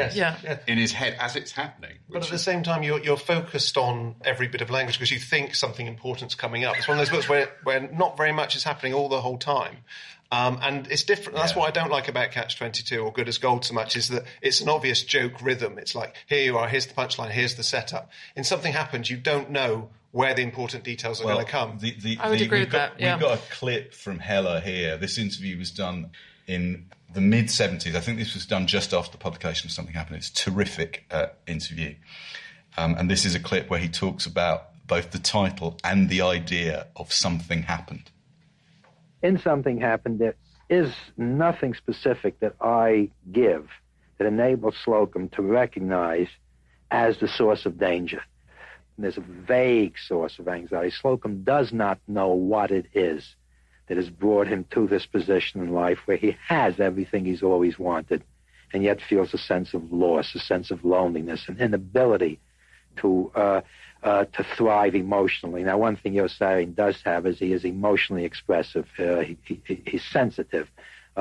in his head as it's happening. But at the same time, you're focused on every bit of language because you think something important's coming up. It's one of those books where not very much is happening all the whole time. And it's different. That's what I don't like about Catch-22 or Good as Gold so much, is that it's an obvious joke rhythm. It's like, here you are, here's the punchline, here's the setup. And something happens, you don't know where the important details are going to come. I would agree with that, We've got a clip from Hella here. This interview was done in the mid-70s. I think this was done just after the publication of Something Happened. It's a terrific interview. And this is a clip where he talks about both the title and the idea of Something Happened. In Something Happened, there is nothing specific that I give that enables Slocum to recognize as the source of danger. And there's a vague source of anxiety. Slocum does not know what it is that has brought him to this position in life where he has everything he's always wanted and yet feels a sense of loss, a sense of loneliness, an inability to thrive emotionally. Now, one thing Joesph does have is he is emotionally expressive. He's sensitive.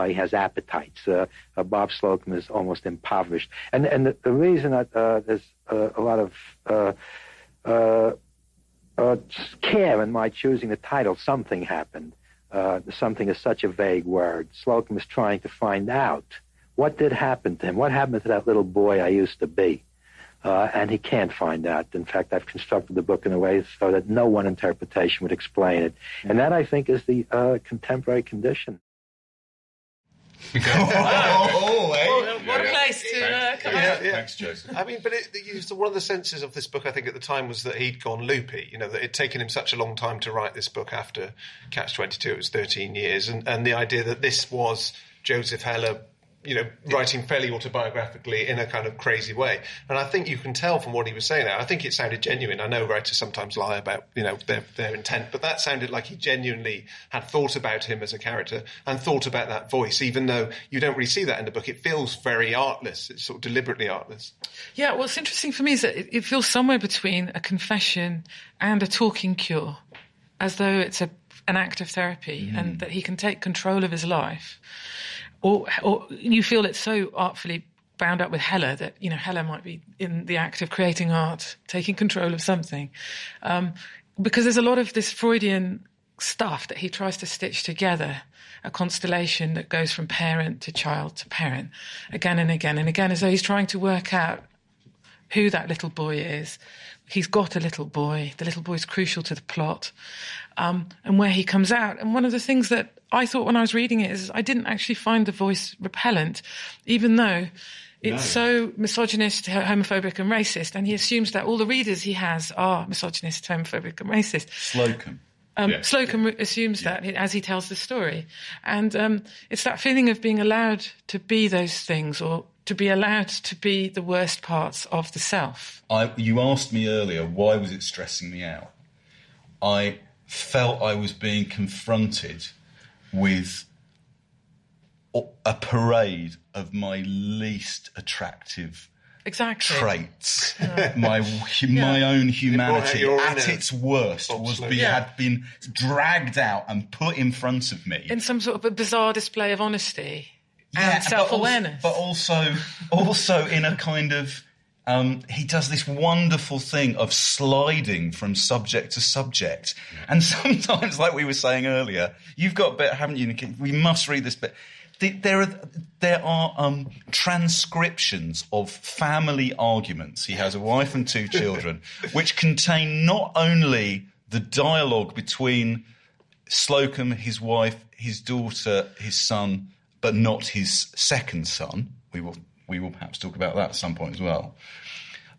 He has appetites. Bob Slocum is almost impoverished. And the reason that there's a lot of care in my choosing the title, Something Happened. Something is such a vague word. Slocum is trying to find out what did happen to him. What happened to that little boy I used to be? And he can't find out. In fact, I've constructed the book in a way so that no one interpretation would explain it. And that, I think, is the contemporary condition. What a place to come out. Thanks, Joesph. I mean, but one of the senses of this book, I think, at the time was that he'd gone loopy. You know, that it'd taken him such a long time to write this book after Catch-22. It was 13 years. And the idea that this was Joesph Heller, you know, writing fairly autobiographically in a kind of crazy way. And I think you can tell from what he was saying there. I think it sounded genuine. I know writers sometimes lie about, you know, their intent, but that sounded like he genuinely had thought about him as a character and thought about that voice, even though you don't really see that in the book. It feels very artless. It's sort of deliberately artless. Yeah, what's interesting for me is that it feels somewhere between a confession and a talking cure, as though it's an act of therapy and that he can take control of his life. Or you feel it's so artfully bound up with Heller that, you know, Heller might be in the act of creating art, taking control of something. Because there's a lot of this Freudian stuff that he tries to stitch together, a constellation that goes from parent to child to parent, again and again and again, as though he's trying to work out who that little boy is. He's got a little boy. The little boy's crucial to the plot, and where he comes out. And one of the things that I thought when I was reading it is I didn't actually find the voice repellent, even though it's so misogynist, homophobic and racist, and he assumes that all the readers he has are misogynist, homophobic and racist. Slocum. Slocum assumes that as he tells the story. And it's that feeling of being allowed to be those things, or to be allowed to be the worst parts of the self. You asked me earlier, why was it stressing me out? I felt I was being confronted with a parade of my least attractive traits. My own humanity at its worst had been dragged out and put in front of me. In some sort of a bizarre display of honesty and self-awareness. But also in a kind of he does this wonderful thing of sliding from subject to subject. And sometimes, like we were saying earlier, you've got a bit, haven't you, Nikita? We must read this bit. There are transcriptions of family arguments. He has a wife and 2 children, which contain not only the dialogue between Slocum, his wife, his daughter, his son, but not his second son. We will perhaps talk about that at some point as well.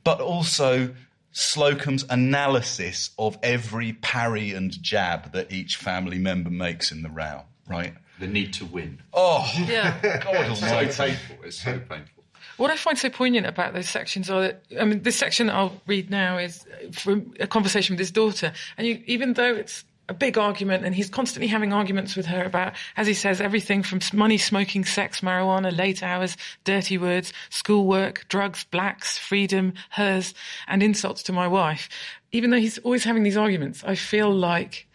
But also Slocum's analysis of every parry and jab that each family member makes in the row, right? The need to win. Oh, yeah. God It's almighty. so painful. It's so painful. What I find so poignant about those sections are that, I mean, this section I'll read now is from a conversation with his daughter. And even though it's a big argument and he's constantly having arguments with her about, as he says, everything from money, smoking, sex, marijuana, late hours, dirty words, schoolwork, drugs, blacks, freedom, hers, and insults to my wife. Even though he's always having these arguments, I feel like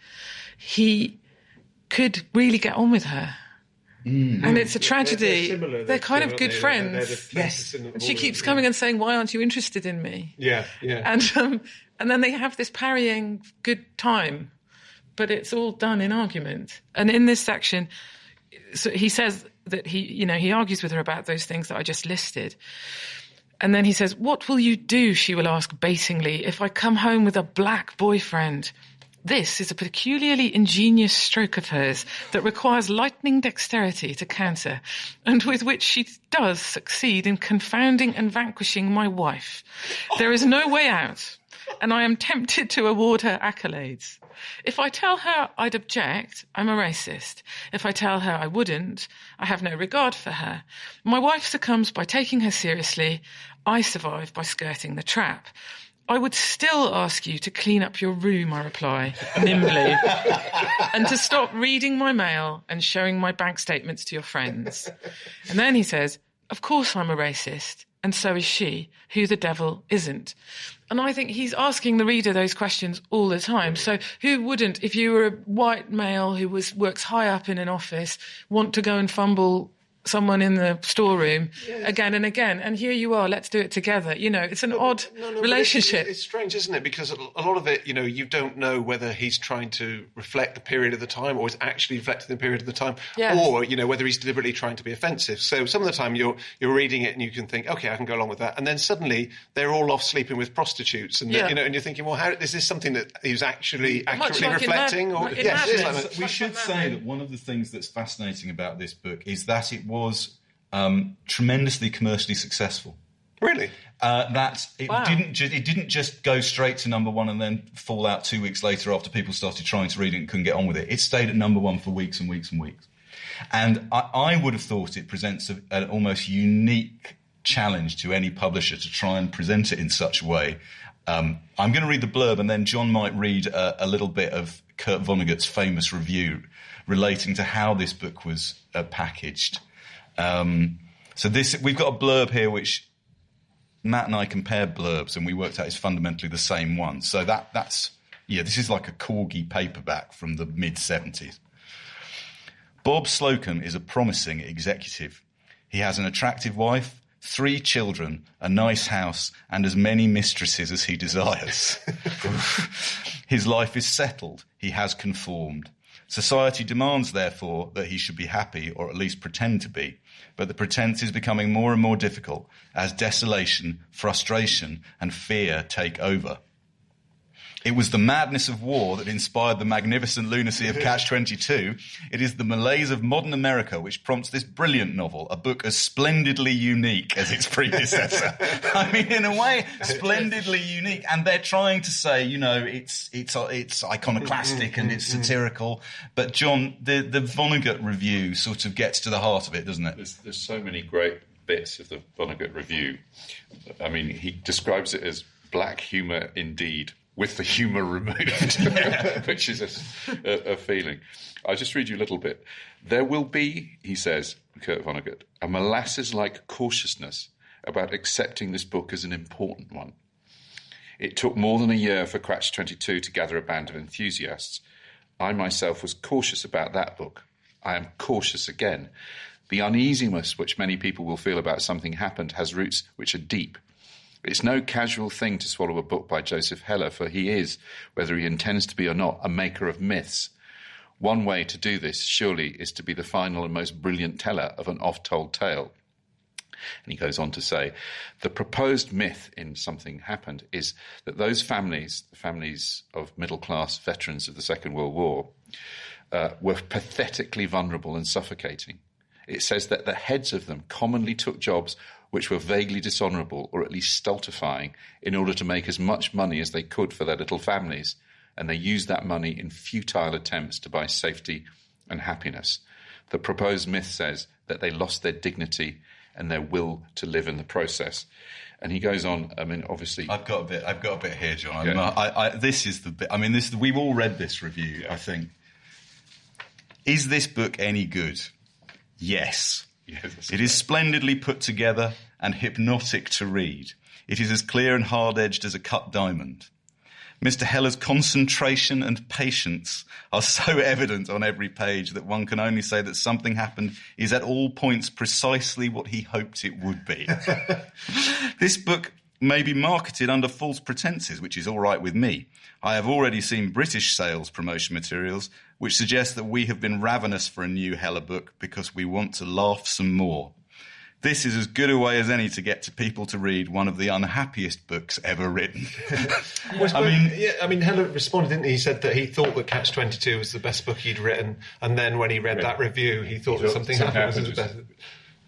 he could really get on with her. And it's a tragedy. They're kind of good friends. Yes. And she keeps coming and saying, "Why aren't you interested in me?" Yeah. And then they have this parrying good time, but it's all done in argument. And in this section, so he says that he argues with her about those things that I just listed. And then he says, "What will you do?" she will ask baitingly, "if I come home with a black boyfriend?" This is a peculiarly ingenious stroke of hers that requires lightning dexterity to counter, and with which she does succeed in confounding and vanquishing my wife. There is no way out, and I am tempted to award her accolades. If I tell her I'd object, I'm a racist. If I tell her I wouldn't, I have no regard for her. My wife succumbs by taking her seriously. I survive by skirting the trap. I would still ask you to clean up your room, I reply, nimbly, and to stop reading my mail and showing my bank statements to your friends. And then he says, "Of course I'm a racist, and so is she. Who the devil isn't?" And I think he's asking the reader those questions all the time. So who wouldn't, if you were a white male who works high up in an office, want to go and fumble someone in the storeroom again and again, and here you are, let's do it together. It's an odd relationship. It's strange, isn't it? Because a lot of it, you don't know whether he's trying to reflect the period of the time or is actually reflecting the period of the time, or whether he's deliberately trying to be offensive. So some of the time you're reading it and you can think, okay, I can go along with that, and then suddenly they're all off sleeping with prostitutes, and and you're thinking, well, how is this something that he was actually accurately reflecting? We should say that one of the things that's fascinating about this book is that it was tremendously commercially successful. Really? It didn't just go straight to number one and then fall out 2 weeks later after people started trying to read it and couldn't get on with it. It stayed at number one for weeks and weeks and weeks. And I would have thought it presents an almost unique challenge to any publisher to try and present it in such a way. I'm going to read the blurb, and then John might read a little bit of Kurt Vonnegut's famous review relating to how this book was packaged. We've got a blurb here which Matt and I compared blurbs and we worked out it's fundamentally the same one. So this is like a corgi paperback from the mid-70s. Bob Slocum is a promising executive. He has an attractive wife, 3 children, a nice house, and as many mistresses as he desires. His life is settled. He has conformed. Society demands, therefore, that he should be happy, or at least pretend to be. But the pretense is becoming more and more difficult as desolation, frustration, and fear take over. It was the madness of war that inspired the magnificent lunacy of Catch-22. It is the malaise of modern America which prompts this brilliant novel, a book as splendidly unique as its predecessor. I mean, in a way, splendidly unique. And they're trying to say, it's iconoclastic and it's satirical. But, John, the Vonnegut review sort of gets to the heart of it, doesn't it? There's so many great bits of the Vonnegut review. I mean, he describes it as black humour indeed, with the humour removed, which is a feeling. I'll just read you a little bit. There will be, he says, Kurt Vonnegut, a molasses-like cautiousness about accepting this book as an important one. It took more than a year for Catch-22 to gather a band of enthusiasts. I myself was cautious about that book. I am cautious again. The uneasiness which many people will feel about something happened has roots which are deep. It's no casual thing to swallow a book by Joesph Heller, for he is, whether he intends to be or not, a maker of myths. One way to do this, surely, is to be the final and most brilliant teller of an oft-told tale. And he goes on to say, the proposed myth in Something Happened is that those families, the families of middle-class veterans of the Second World War, were pathetically vulnerable and suffocating. It says that the heads of them commonly took jobs which were vaguely dishonourable or at least stultifying in order to make as much money as they could for their little families, and they used that money in futile attempts to buy safety and happiness. The proposed myth says that they lost their dignity and their will to live in the process. And he goes on. I mean, obviously, I've got a bit here, John. Yeah. This is the bit. I mean, we've all read this review. Yeah. I think. Is this book any good? Yes. It is splendidly put together and hypnotic to read. It is as clear and hard-edged as a cut diamond. Mr. Heller's concentration and patience are so evident on every page that one can only say that Something Happened is at all points precisely what he hoped it would be. This book may be marketed under false pretences, which is all right with me. I have already seen British sales promotion materials which suggest that we have been ravenous for a new Heller book because we want to laugh some more. This is as good a way as any to get to people to read one of the unhappiest books ever written. I mean, Heller responded, didn't he? He said that he thought that Catch-22 was the best book he'd written, and then when he read that review, he thought that Something Happened was the best.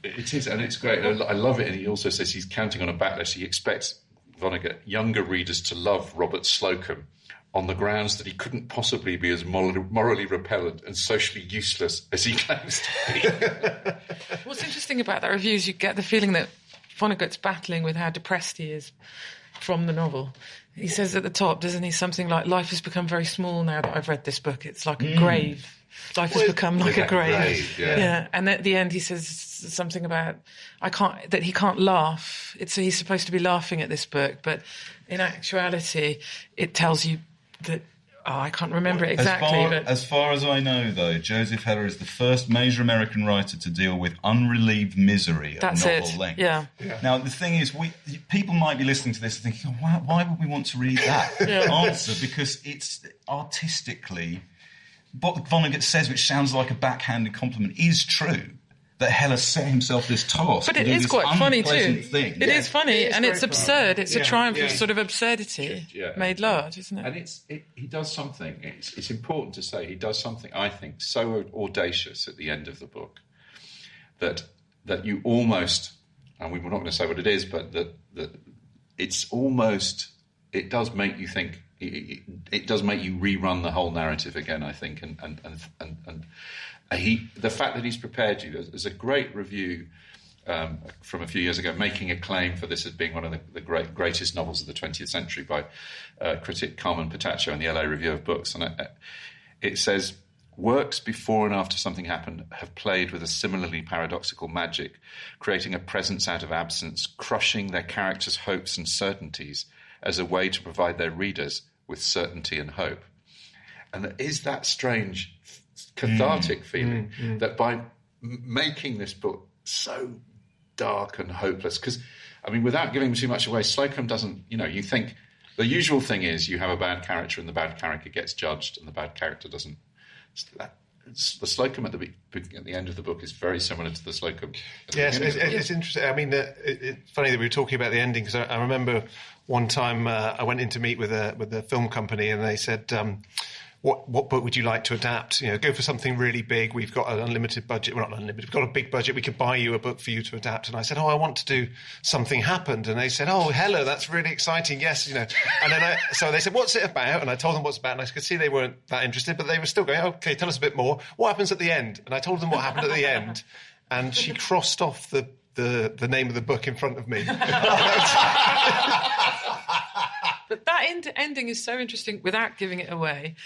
It is, and it's great. I love it. And he also says he's counting on a backlash. He expects Vonnegut younger readers to love Robert Slocum on the grounds that he couldn't possibly be as morally repellent and socially useless as he claims to be. What's interesting about that review is you get the feeling that Vonnegut's battling with how depressed he is from the novel. He says at the top, doesn't he, something like, life has become very small now that I've read this book. It's like a grave. Life has become like a grave. Yeah. And at the end he says something about that he can't laugh. He's supposed to be laughing at this book, but in actuality it tells you that I can't remember it exactly. As far as I know, though, Joesph Heller is the first major American writer to deal with unrelieved misery at novel length. Yeah. Now, the thing is, people might be listening to this and thinking, oh, why would we want to read that answer? Because it's artistically, what Vonnegut says, which sounds like a backhanded compliment, is true. That Heller set himself this task. But it is quite funny too. Thing. It is funny, and it's absurd. It's a triumph of sort of absurdity made large, isn't it? And he does something. It's important to say he does something, I think, so audacious at the end of the book that you almost, and we're not going to say what it is, but that it's almost, it does make you think. It does make you rerun the whole narrative again, I think, and the fact that he's prepared you. There's a great review from a few years ago making a claim for this as being one of the greatest novels of the 20th century by critic Carmen Petaccio in the LA Review of Books, and it says, works before and after Something Happened have played with a similarly paradoxical magic, creating a presence out of absence, crushing their characters' hopes and certainties as a way to provide their readers with certainty and hope. And there is that strange cathartic feeling that by making this book so dark and hopeless, because, I mean, without giving too much away, Slocum doesn't, you think the usual thing is you have a bad character and the bad character gets judged and the bad character doesn't. The Slocum at the end of the book is very similar to the Slocum. Yes, it's interesting. I mean, it's funny that we were talking about the ending, because I remember one time I went in to meet with a film company, and they said, what book would you like to adapt? Go for something really big. We've got an unlimited budget. Well, not unlimited. We've got a big budget. We could buy you a book for you to adapt. And I said, I want to do Something Happened. And they said, oh, Heller, that's really exciting. Yes, And then so they said, what's it about? And I told them what's about. And I could see they weren't that interested, but they were still going, okay, tell us a bit more. What happens at the end? And I told them what happened at the end. And she crossed off the name of the book in front of me. But that ending is so interesting without giving it away,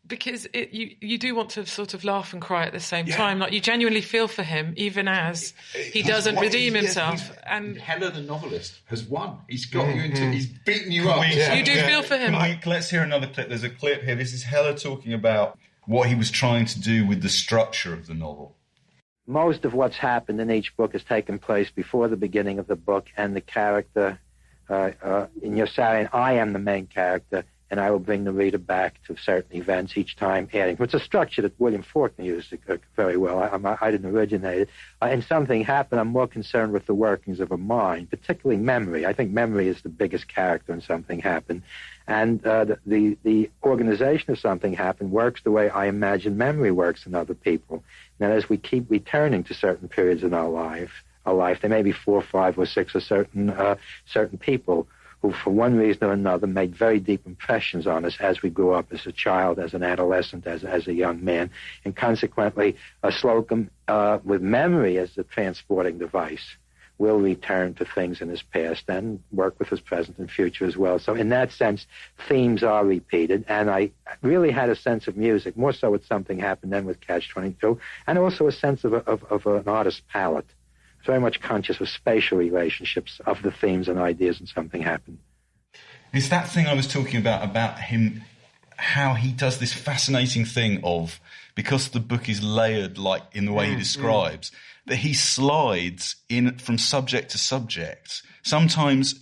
because you do want to sort of laugh and cry at the same time. Like, you genuinely feel for him, even as he doesn't redeem himself. And Heller, the novelist, has won. He's got you into. He's beaten you up. You do feel for him. Let's hear another clip. There's a clip here. This is Heller talking about what he was trying to do with the structure of the novel. Most of what's happened in each book has taken place before the beginning of the book, and the character in Yossarian, I am the main character, and I will bring the reader back to certain events each time, adding. It's a structure that William Faulkner used very well. I didn't originate it. In Something Happened, I'm more concerned with the workings of a mind, particularly memory. I think memory is the biggest character in Something Happened. And the organization of Something Happened works the way I imagine memory works in other people. Now, as we keep returning to certain periods in our life, there may be 4, 5, or 6 or certain people who, for one reason or another, made very deep impressions on us as we grew up, as a child, as an adolescent, as a young man. And consequently, Slocum, with memory as the transporting device, will return to things in his past and work with his present and future as well. So in that sense, themes are repeated, and I really had a sense of music, more so with Something Happened than with Catch-22, and also a sense of an artist's palette. Very much conscious of spatial relationships of the themes and ideas in Something Happened. It's that thing I was talking about him, how he does this fascinating thing of, because the book is layered like in the way he describes, that he slides in from subject to subject. Sometimes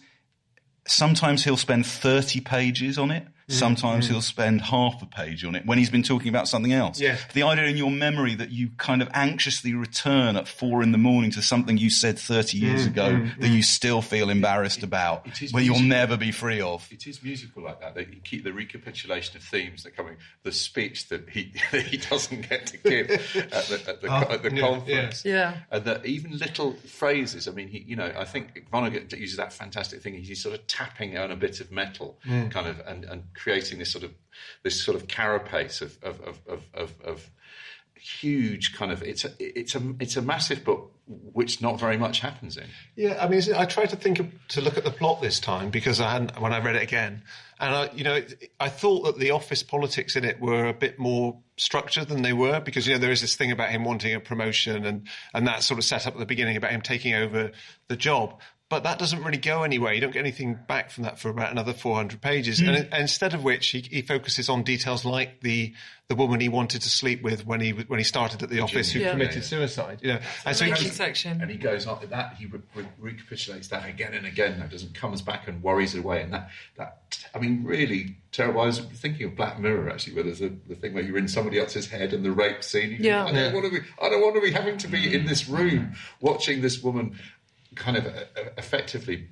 he'll spend 30 pages on it. Sometimes he'll spend half a page on it when he's been talking about something else. Yeah. The idea in your memory that you kind of anxiously return at 4 a.m. to something you said 30 years ago that you still feel embarrassed about, but you'll never be free of. It is musical like that. They keep the recapitulation of themes that coming, the speech that he doesn't get to give at the conference. Yeah. And that even little phrases. I mean, I think Vonnegut uses that fantastic thing. He's sort of tapping on a bit of metal, kind of, and creating this sort of carapace of huge kind of. It's a massive book which not very much happens in. Yeah, I mean, I tried to look at the plot this time because when I read it again, and I thought that the office politics in it were a bit more structured than they were, because there is this thing about him wanting a promotion and that sort of set up at the beginning about him taking over the job. But that doesn't really go anywhere. You don't get anything back from that for about another 400 pages. And instead of which, he focuses on details like the woman he wanted to sleep with when he started at the office, who committed suicide. And so section. And he goes on that. He recapitulates that again and again. That comes back and worries it away. And that I mean, really terrible. I was thinking of Black Mirror actually, where there's the thing where you're in somebody else's head and the rape scene. I don't want to be having to be in this room watching this woman kind of effectively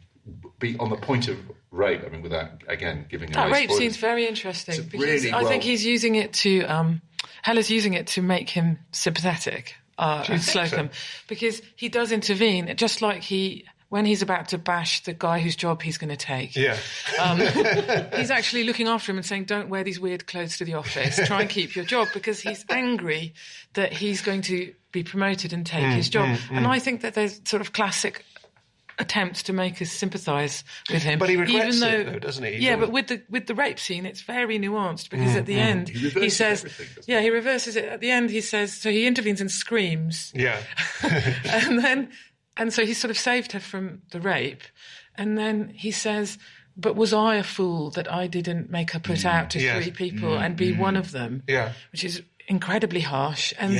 be on the point of rape. I mean, without, again, giving away that rape spoilers. scene's very interesting because really I think he's using it to Hella's using it to make him sympathetic, Slocum, because he does intervene, just like when he's about to bash the guy whose job he's going to take. Yeah. He's actually looking after him and saying, don't wear these weird clothes to the office, try and keep your job, because he's angry that he's going to be promoted and take his job. And I think that there's sort of classic attempts to make us sympathise with him. But he regrets it, though, doesn't he? But with the rape scene, it's very nuanced, because at the end he says, he reverses it. At the end he says, so he intervenes and screams. Yeah. And so he sort of saved her from the rape. And then he says, but was I a fool that I didn't make her put out to 3 people and be one of them? Yeah. Which is incredibly harsh. And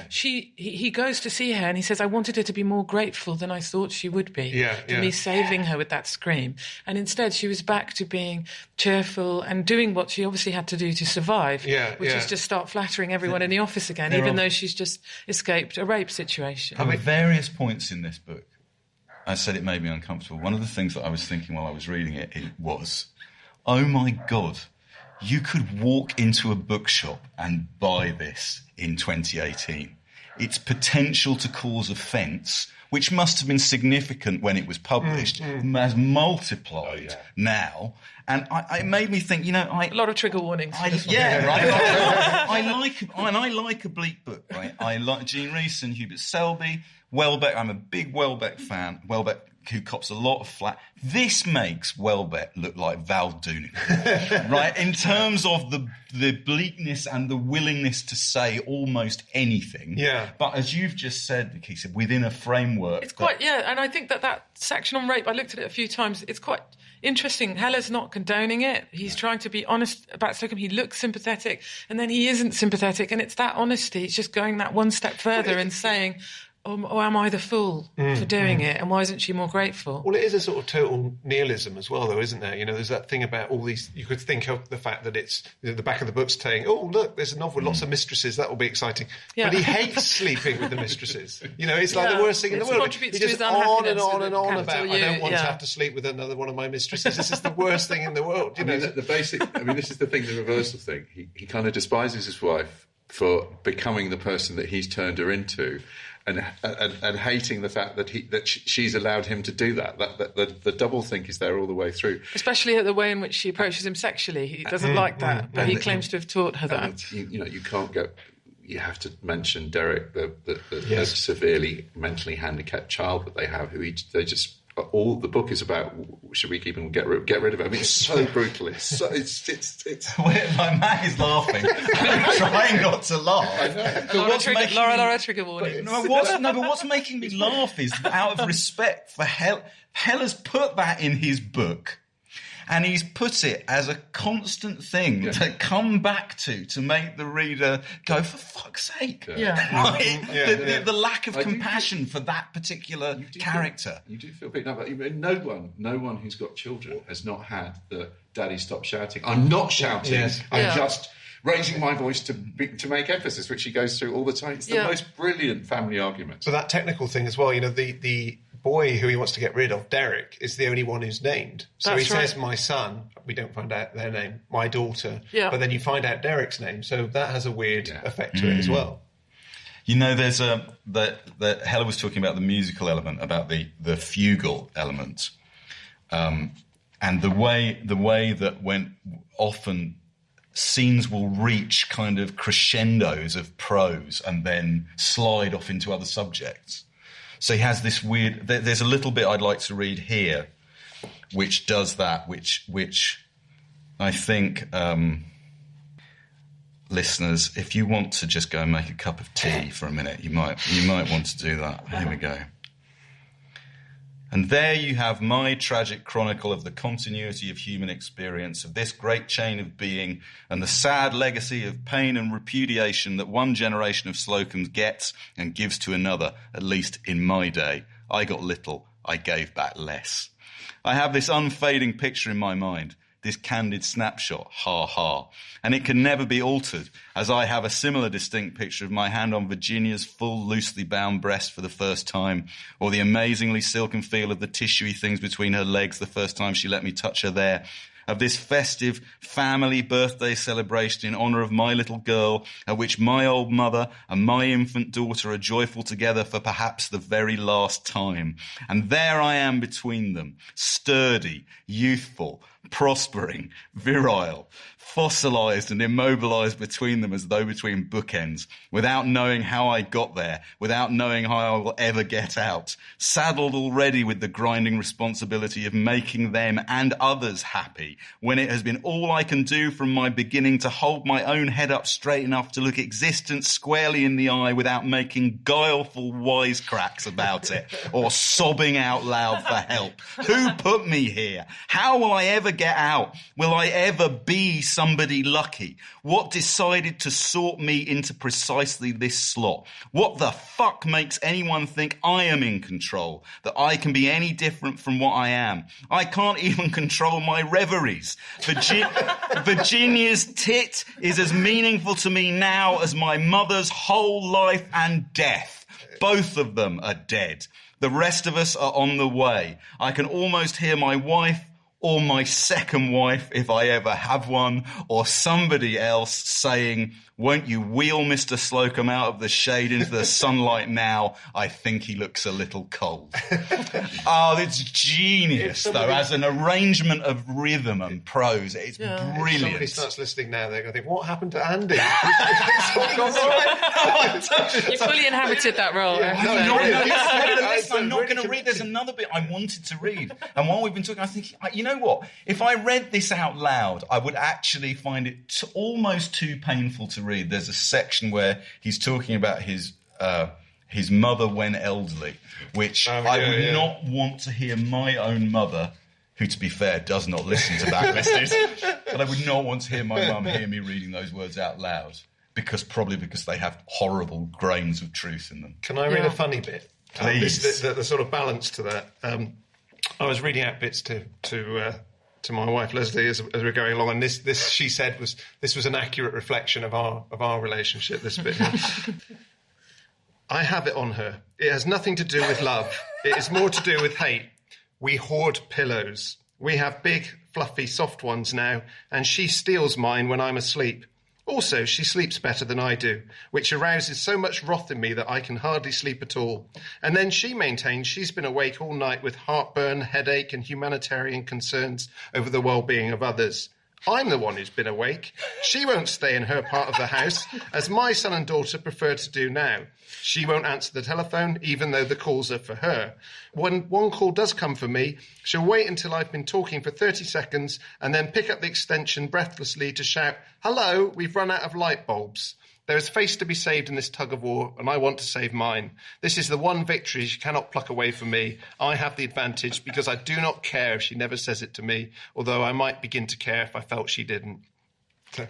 he goes to see her and he says, I wanted her to be more grateful than I thought she would be for me saving her with that scream. And instead she was back to being cheerful and doing what she obviously had to do to survive, which is just start flattering everyone in the office again, even though she's just escaped a rape situation. At various points in this book, I said it made me uncomfortable. One of the things that I was thinking while I was reading it was, oh my God, you could walk into a bookshop and buy this in 2018. Its potential to cause offence, which must have been significant when it was published, has multiplied now. And it made me think, a lot of trigger warnings. I like a bleak book, right? I like Jean Rhys and Hubert Selby, Welbeck. I'm a big Welbeck fan. Welbeck, who cops a lot of flack. This makes Welbeck look like Val Dooning, right? In terms of the bleakness and the willingness to say almost anything. Yeah. But as you've just said, Nikita, within a framework. It's quite, and I think that section on rape, I looked at it a few times, it's quite interesting. Heller's not condoning it. He's trying to be honest about Slocum. He looks sympathetic, and then he isn't sympathetic, and it's that honesty. It's just going that one step further and saying, or am I the fool for doing it? And why isn't she more grateful? Well, it is a sort of total nihilism as well, though, isn't there? You know, there's that thing about all these... You could think of the fact that it's the back of the book's saying, oh, look, there's a novel with lots of mistresses. That will be exciting. Yeah. But he hates sleeping with the mistresses. You know, it's like the worst thing in the world. Contributes He to just his on and unhappiness on with and the on about, capital I don't U, want to have to sleep with another one of my mistresses. This is the worst thing in the world. You know, the basic... I mean, this is the thing, the reversal thing. He kind of despises his wife for becoming the person that he's turned her into, and hating the fact that she's allowed him to do that. The double think is there all the way through. Especially at the way in which she approaches him sexually. He doesn't like that, but he claims to have taught her that. You know, you can't go... You have to mention Derek, the severely mentally handicapped child that they have, they just... All the book is about, should we keep him, get rid of him? I mean, it's so brutal. It's My man is laughing. I'm trying not to laugh. I know. Laura, trigger warning. But what's making me laugh is, out of respect for Heller's put that in his book, and he's put it as a constant thing to come back to make the reader go, for fuck's sake. The lack of compassion for that particular character. You do feel beaten up. No one who's got children has not had the daddy stop shouting. I'm not shouting. Yes. I'm just raising my voice to make emphasis, which he goes through all the time. It's the most brilliant family argument. So that technical thing as well, you know, the boy who he wants to get rid of, Derek, is the only one who's named. So he says, my son, we don't find out their name, my daughter, but then you find out Derek's name. So that has a weird effect to it as well. You know, there's that Heller was talking about the musical element, about the fugal element, and the way that when often scenes will reach kind of crescendos of prose and then slide off into other subjects. So he has this weird... There's a little bit I'd like to read here, which does that, which I think, listeners, if you want to just go and make a cup of tea for a minute, you might want to do that. Here we go. And there you have my tragic chronicle of the continuity of human experience, of this great chain of being, and the sad legacy of pain and repudiation that one generation of Slocums gets and gives to another, at least in my day. I got little, I gave back less. I have this unfading picture in my mind, this candid snapshot, ha, and it can never be altered, as I have a similar distinct picture of my hand on Virginia's full, loosely bound breast for the first time, or the amazingly silken feel of the tissuey things between her legs the first time she let me touch her there, of this festive family birthday celebration in honour of my little girl, at which my old mother and my infant daughter are joyful together for perhaps the very last time. And there I am between them, sturdy, youthful, prospering, virile, fossilised and immobilised between them as though between bookends, without knowing how I got there, without knowing how I will ever get out, saddled already with the grinding responsibility of making them and others happy, when it has been all I can do from my beginning to hold my own head up straight enough to look existence squarely in the eye without making guileful wisecracks about it, or sobbing out loud for help. Who put me here? How will I ever get out? Will I ever be somebody lucky? What decided to sort me into precisely this slot? What the fuck makes anyone think I am in control? That I can be any different from what I am? I can't even control my reveries. Virginia's tit is as meaningful to me now as my mother's whole life and death. Both of them are dead. The rest of us are on the way. I can almost hear my wife, or my second wife, if I ever have one, or somebody else saying, won't you wheel Mr. Slocum out of the shade into the sunlight now? I think he looks a little cold. Oh, it's genius, though, as an arrangement of rhythm and prose. It's brilliant. If somebody starts listening now, they're going to think, what happened to Andy? You fully inhabited that role. I'm not going to read. There's another bit I wanted to read. And while we've been talking, I think, you know what? If I read this out loud, I would actually find it almost too painful to read. There's a section where he's talking about his mother when elderly, which I would not want to hear my own mother, who, to be fair, does not listen to that, listeners, but I would not want to hear my mum hear me reading those words out loud. probably because they have horrible grains of truth in them. Can I read a funny bit? Please. The sort of balance to that. I was reading out bits to my wife Leslie as we were going along, and this she said was an accurate reflection of our relationship. This bit. I have it on her. It has nothing to do with love. It is more to do with hate. We hoard pillows. We have big, fluffy, soft ones now, and she steals mine when I'm asleep. Also, she sleeps better than I do, which arouses so much wrath in me that I can hardly sleep at all. And then she maintains she's been awake all night with heartburn, headache, and humanitarian concerns over the well-being of others. I'm the one who's been awake. She won't stay in her part of the house, as my son and daughter prefer to do now. She won't answer the telephone, even though the calls are for her. When one call does come for me, she'll wait until I've been talking for 30 seconds and then pick up the extension breathlessly to shout, "Hello, we've run out of light bulbs." There is face to be saved in this tug-of-war, and I want to save mine. This is the one victory she cannot pluck away from me. I have the advantage because I do not care if she never says it to me, although I might begin to care if I felt she didn't. Good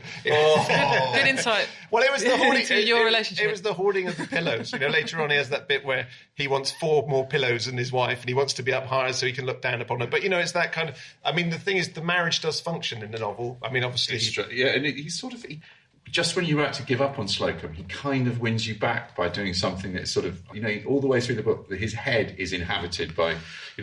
insight. Well, it was the hoarding to your relationship. It was the hoarding of the pillows. Later on, he has that bit where he wants 4 more pillows than his wife, and he wants to be up higher so he can look down upon her. But it's that kind of. I mean, the thing is, the marriage does function in the novel. I mean, obviously, and he's sort of. Just when you're about to give up on Slocum, he kind of wins you back by doing something that's sort of, all the way through the book, his head is inhabited by,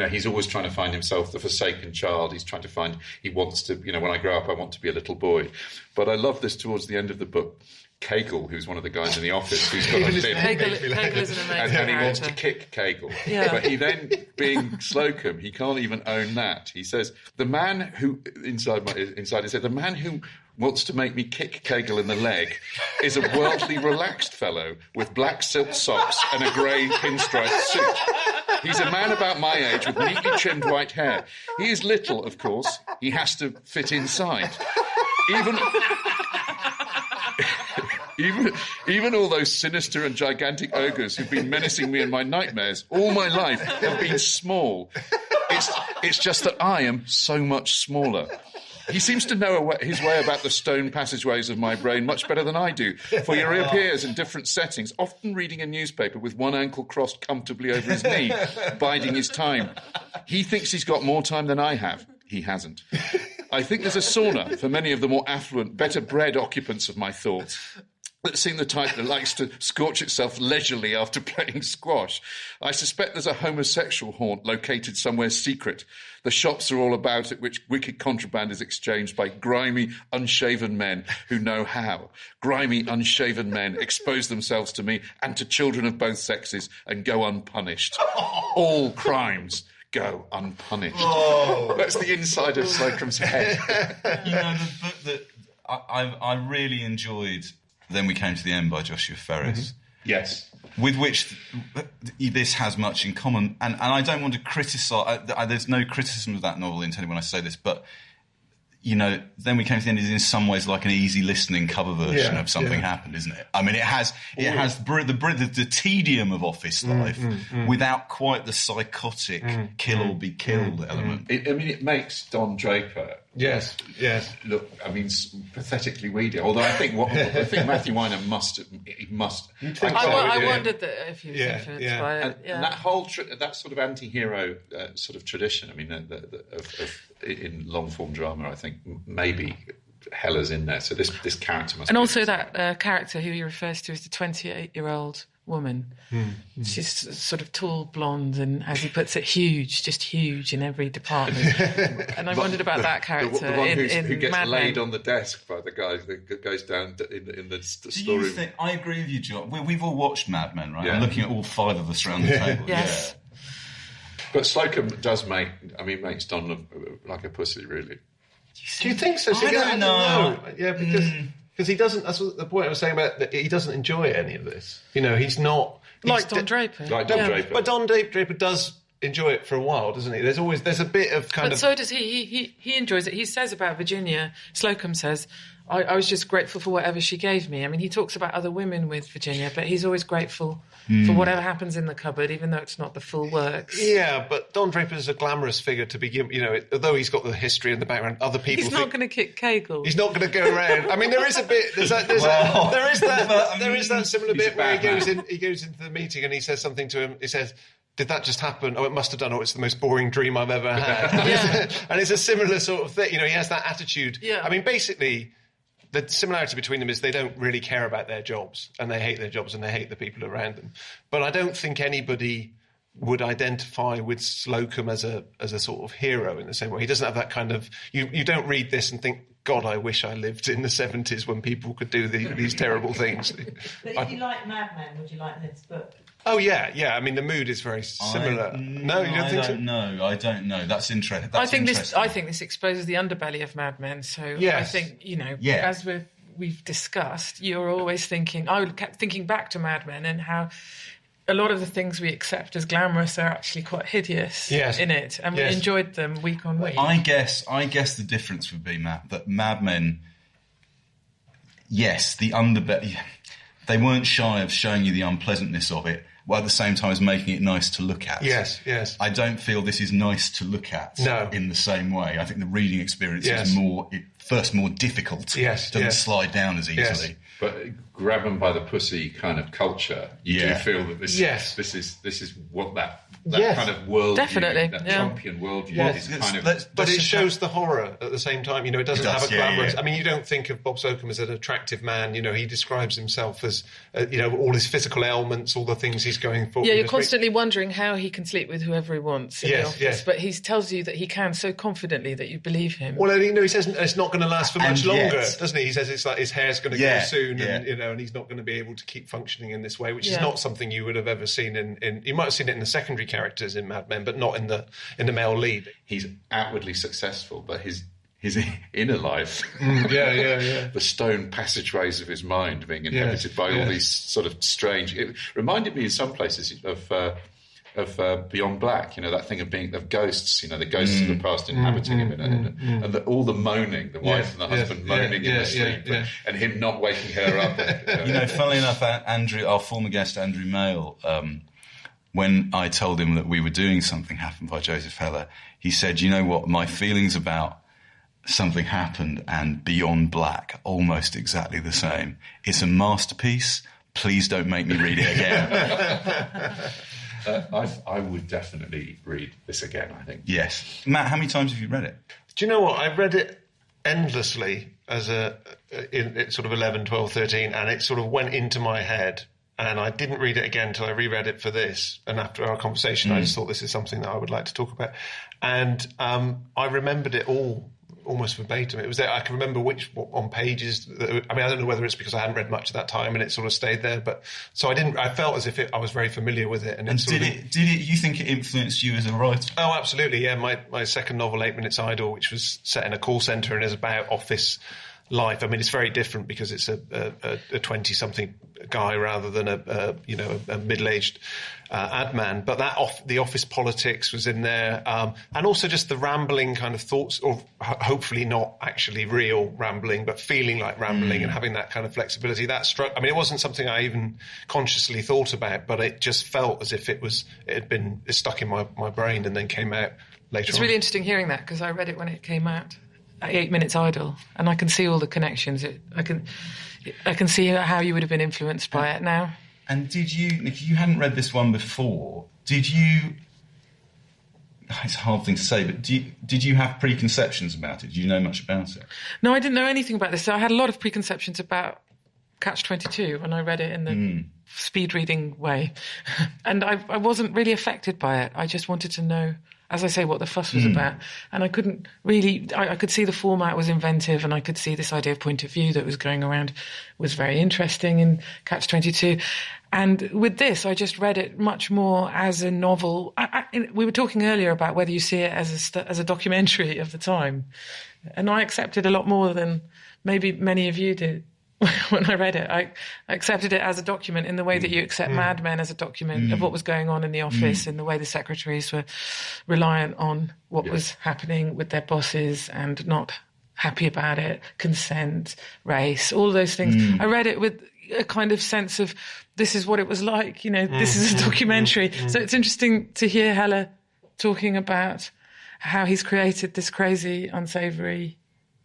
he's always trying to find himself the forsaken child. He's trying to find, he wants to, when I grow up, I want to be a little boy. But I love this towards the end of the book. Kegel, who's one of the guys in the office, who's got a bib. Kegel is an amazing and he wants to kick Kegel. Yeah. But he then, being Slocum, he can't even own that. He says, the man who, inside he said, the man who wants to make me kick Kegel in the leg is a worldly, relaxed fellow with black silk socks and a grey pinstripe suit. He's a man about my age with neatly trimmed white hair. He is little, of course. He has to fit inside. Even all those sinister and gigantic ogres who've been menacing me in my nightmares all my life have been small. It's just that I am so much smaller. He seems to know his way about the stone passageways of my brain much better than I do, for he reappears in different settings, often reading a newspaper with one ankle crossed comfortably over his knee, biding his time. He thinks he's got more time than I have. He hasn't. I think there's a sauna for many of the more affluent, better-bred occupants of my thoughts that seem the type that likes to scorch itself leisurely after playing squash. I suspect there's a homosexual haunt located somewhere secret. The shops are all about at which wicked contraband is exchanged by grimy, unshaven men who know how. Grimy, unshaven men expose themselves to me and to children of both sexes and go unpunished. All crimes go unpunished. Oh. That's the inside of Slocum's head. The book that I really enjoyed, Then We Came to the End by Joshua Ferris. Mm-hmm. Yes. With which this has much in common. And I don't want to criticise... there's no criticism of that novel intended when I say this, but, Then We Came to the End is in some ways like an easy listening cover version of Something Happened, isn't it? I mean, it has the tedium of office life without quite the psychotic kill or be killed element. It makes Don Draper... Yes. Look, I mean, pathetically weedy. Although I think Matthew Weiner must. I wondered that if he was influenced by it. And that whole that sort of anti-hero sort of tradition. I mean, in long form drama, I think maybe Hella's in there. So this character must. And also that character who he refers to as the 28-year-old woman. She's sort of tall, blonde, and as he puts it, just huge in every department. And I wondered about that character. The one who gets Mad laid Men. on the desk by the guy that goes down in the story. Do you think, I agree with you, John. We've all watched Mad Men, right? I'm looking at all 5 of us around the table. Yes. Yeah. But Slocum does makes Don look like a pussy, really. Do you think so? I don't know. Yeah, because he doesn't. That's what the point I was saying about that. He doesn't enjoy any of this. He's not like Don Draper. Like Don Draper. But Don Draper does enjoy it for a while, doesn't he? There's a bit of kind of. But so does he. He enjoys it. He says about Virginia. Slocum says, I was just grateful for whatever she gave me. I mean, he talks about other women with Virginia, but he's always grateful for whatever happens in the cupboard, even though it's not the full works. Yeah, but Don Draper is a glamorous figure to begin. Although he's got the history and the background, other people. He's not going to kick Kegel. He's not going to go around. I mean, there is a bit. There is that similar bit where he goes into the meeting and he says something to him. He says, "Did that just happen? Oh, it must have done. Oh, it's the most boring dream I've ever had." And it's a similar sort of thing. He has that attitude. Yeah. I mean, basically, the similarity between them is they don't really care about their jobs, and they hate their jobs, and they hate the people around them. But I don't think anybody would identify with Slocum as a sort of hero in the same way. He doesn't have that kind of... You don't read this and think, God, I wish I lived in the 70s when people could do these terrible things. But if you like Mad Men, would you like this book? Oh, yeah. I mean, the mood is very similar. No, you don't think so? No, I don't know. That's interesting. I think this exposes the underbelly of Mad Men. So yes. I think, as we've discussed, you're always thinking... I kept thinking back to Mad Men and how a lot of the things we accept as glamorous are actually quite hideous in it. And we enjoyed them week on week. I guess the difference would be, Matt, that Mad Men... Yes, the underbelly... They weren't shy of showing you the unpleasantness of it, while at the same time as making it nice to look at. Yes. I don't feel this is nice to look at in the same way. I think the reading experience is more difficult. Yes. Doesn't slide down as easily. Yes. But grab them by the pussy kind of culture, you do feel that this is what that kind of worldview, that Trumpian worldview is kind of... But it shows the horror at the same time. It doesn't have a glamorous... I mean, you don't think of Bob Slocum as an attractive man. He describes himself as, all his physical ailments, all the things he's going for. Yeah, you're constantly wondering how he can sleep with whoever he wants in the office. But he tells you that he can so confidently that you believe him. Well, he says it's not going to last for much longer, doesn't he? He says it's like his hair's going to go soon, and he's not going to be able to keep functioning in this way, which is not something you would have ever seen in. You might have seen it in the secondary characters in Mad Men, but not in the male lead. He's outwardly successful, but his inner life, the stone passageways of his mind being inhabited by all these sort of strange... It reminded me in some places of Beyond Black, that thing of ghosts, the ghosts of the past inhabiting him, and all the moaning, the wife and the husband moaning in their sleep, and him not waking her up. Funnily enough, Andrew, our former guest, Andrew Mail, when I told him that we were doing Something Happened by Joesph Heller, he said, "You know what, my feelings about Something Happened and Beyond Black almost exactly the same. It's a masterpiece. Please don't make me read it again." I would definitely read this again, I think. Yes. Matt, how many times have you read it? Do you know what? I read it endlessly as in sort of 11, 12, 13, and it sort of went into my head. And I didn't read it again until I reread it for this. And after our conversation, I just thought this is something that I would like to talk about. And I remembered it all almost verbatim. It was there. I can remember on pages. I don't know whether it's because I hadn't read much at that time and it sort of stayed there. But so I felt as if I was very familiar with it. And did it? You think it influenced you as a writer? Oh, absolutely. Yeah. My second novel, 8 Minutes Idle, which was set in a call centre and is about office life. I mean, it's very different because it's a 20-something guy rather than a middle-aged ad man. But the office politics was in there, and also just the rambling kind of thoughts, or hopefully not actually real rambling, but feeling like rambling and having that kind of flexibility. That struck. I mean, it wasn't something I even consciously thought about, but it just felt as if it had been stuck in my brain and then came out later. It's really interesting hearing that because I read it when it came out. 8 Minutes Idle, and I can see all the connections. I can see how you would have been influenced by it now. And did you, Nick, you hadn't read this one before, did you, it's a hard thing to say, but did you have preconceptions about it? Did you know much about it? No, I didn't know anything about this. So I had a lot of preconceptions about Catch-22 when I read it in the speed reading way. And I wasn't really affected by it. I just wanted to know, as I say, what the fuss was about. And I couldn't really... I could see the format was inventive, and I could see this idea of point of view that was going around was very interesting in Catch-22. And with this, I just read it much more as a novel. We were talking earlier about whether you see it as a documentary of the time. And I accepted a lot more than maybe many of you did. When I read it, I accepted it as a document in the way that you accept Mad Men as a document of what was going on in the office, in the way the secretaries were reliant on what was happening with their bosses and not happy about it, consent, race, all those things. I read it with a kind of sense of this is what it was like, this is a documentary. So it's interesting to hear Helle talking about how he's created this crazy, unsavoury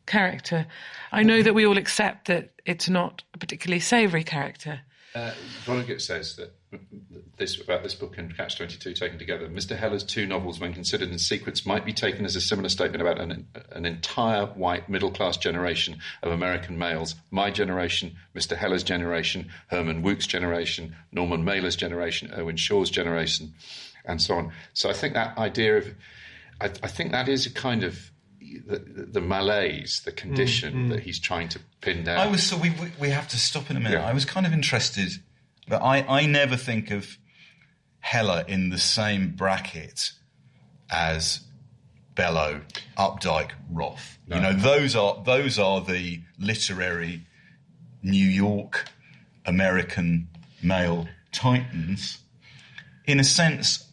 character. I know that we all accept that it's not a particularly savoury character. Vonnegut says that about this book and Catch-22 taken together, Mr. Heller's two novels, when considered in sequence, might be taken as a similar statement about an entire white middle-class generation of American males. My generation, Mr. Heller's generation, Herman Wouk's generation, Norman Mailer's generation, Owen Shaw's generation, and so on. So I think that idea of... I think that is a kind of the malaise, the condition that he's trying to pin down. We have to stop in a minute. Yeah. I was kind of interested, but I never think of Helle in the same bracket as Bellow, Updike, Roth. No. Those are the literary New York American male titans. In a sense,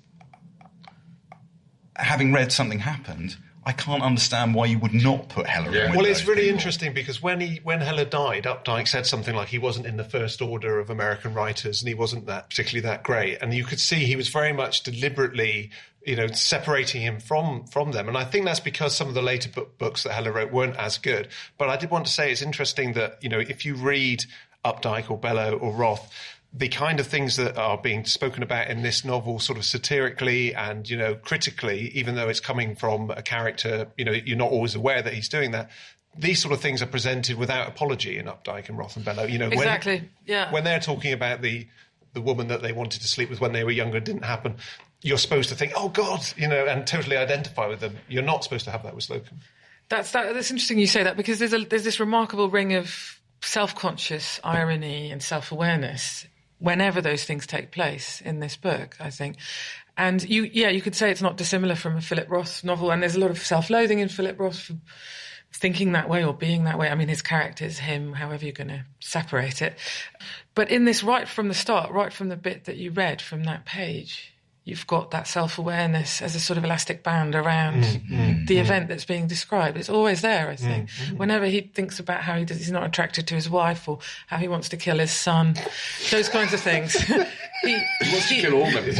having read Something Happened, I can't understand why you would not put Helle in. Well, it's really interesting because when Helle died, Updike said something like he wasn't in the first order of American writers and he wasn't particularly that great. And you could see he was very much deliberately, separating him from them. And I think that's because some of the later books that Helle wrote weren't as good. But I did want to say it's interesting that, if you read Updike or Bellow or Roth, the kind of things that are being spoken about in this novel sort of satirically and, critically, even though it's coming from a character, you're not always aware that he's doing that. These sort of things are presented without apology in Updike and Roth and Bellow. Exactly, when they're talking about the woman that they wanted to sleep with when they were younger, it didn't happen, you're supposed to think, oh, God, and totally identify with them. You're not supposed to have that with Slocum. That's interesting you say that because there's this remarkable ring of self-conscious irony and self-awareness whenever those things take place in this book, I think. And you could say it's not dissimilar from a Philip Roth novel, and there's a lot of self-loathing in Philip Roth for thinking that way or being that way. I mean, his character's him, however you're going to separate it. But in this, right from the start, right from the bit that you read from that page, you've got that self-awareness as a sort of elastic band around the event that's being described. It's always there, I think. Whenever he thinks about how he's not attracted to his wife or how he wants to kill his son, those kinds of things. He wants to kill all of his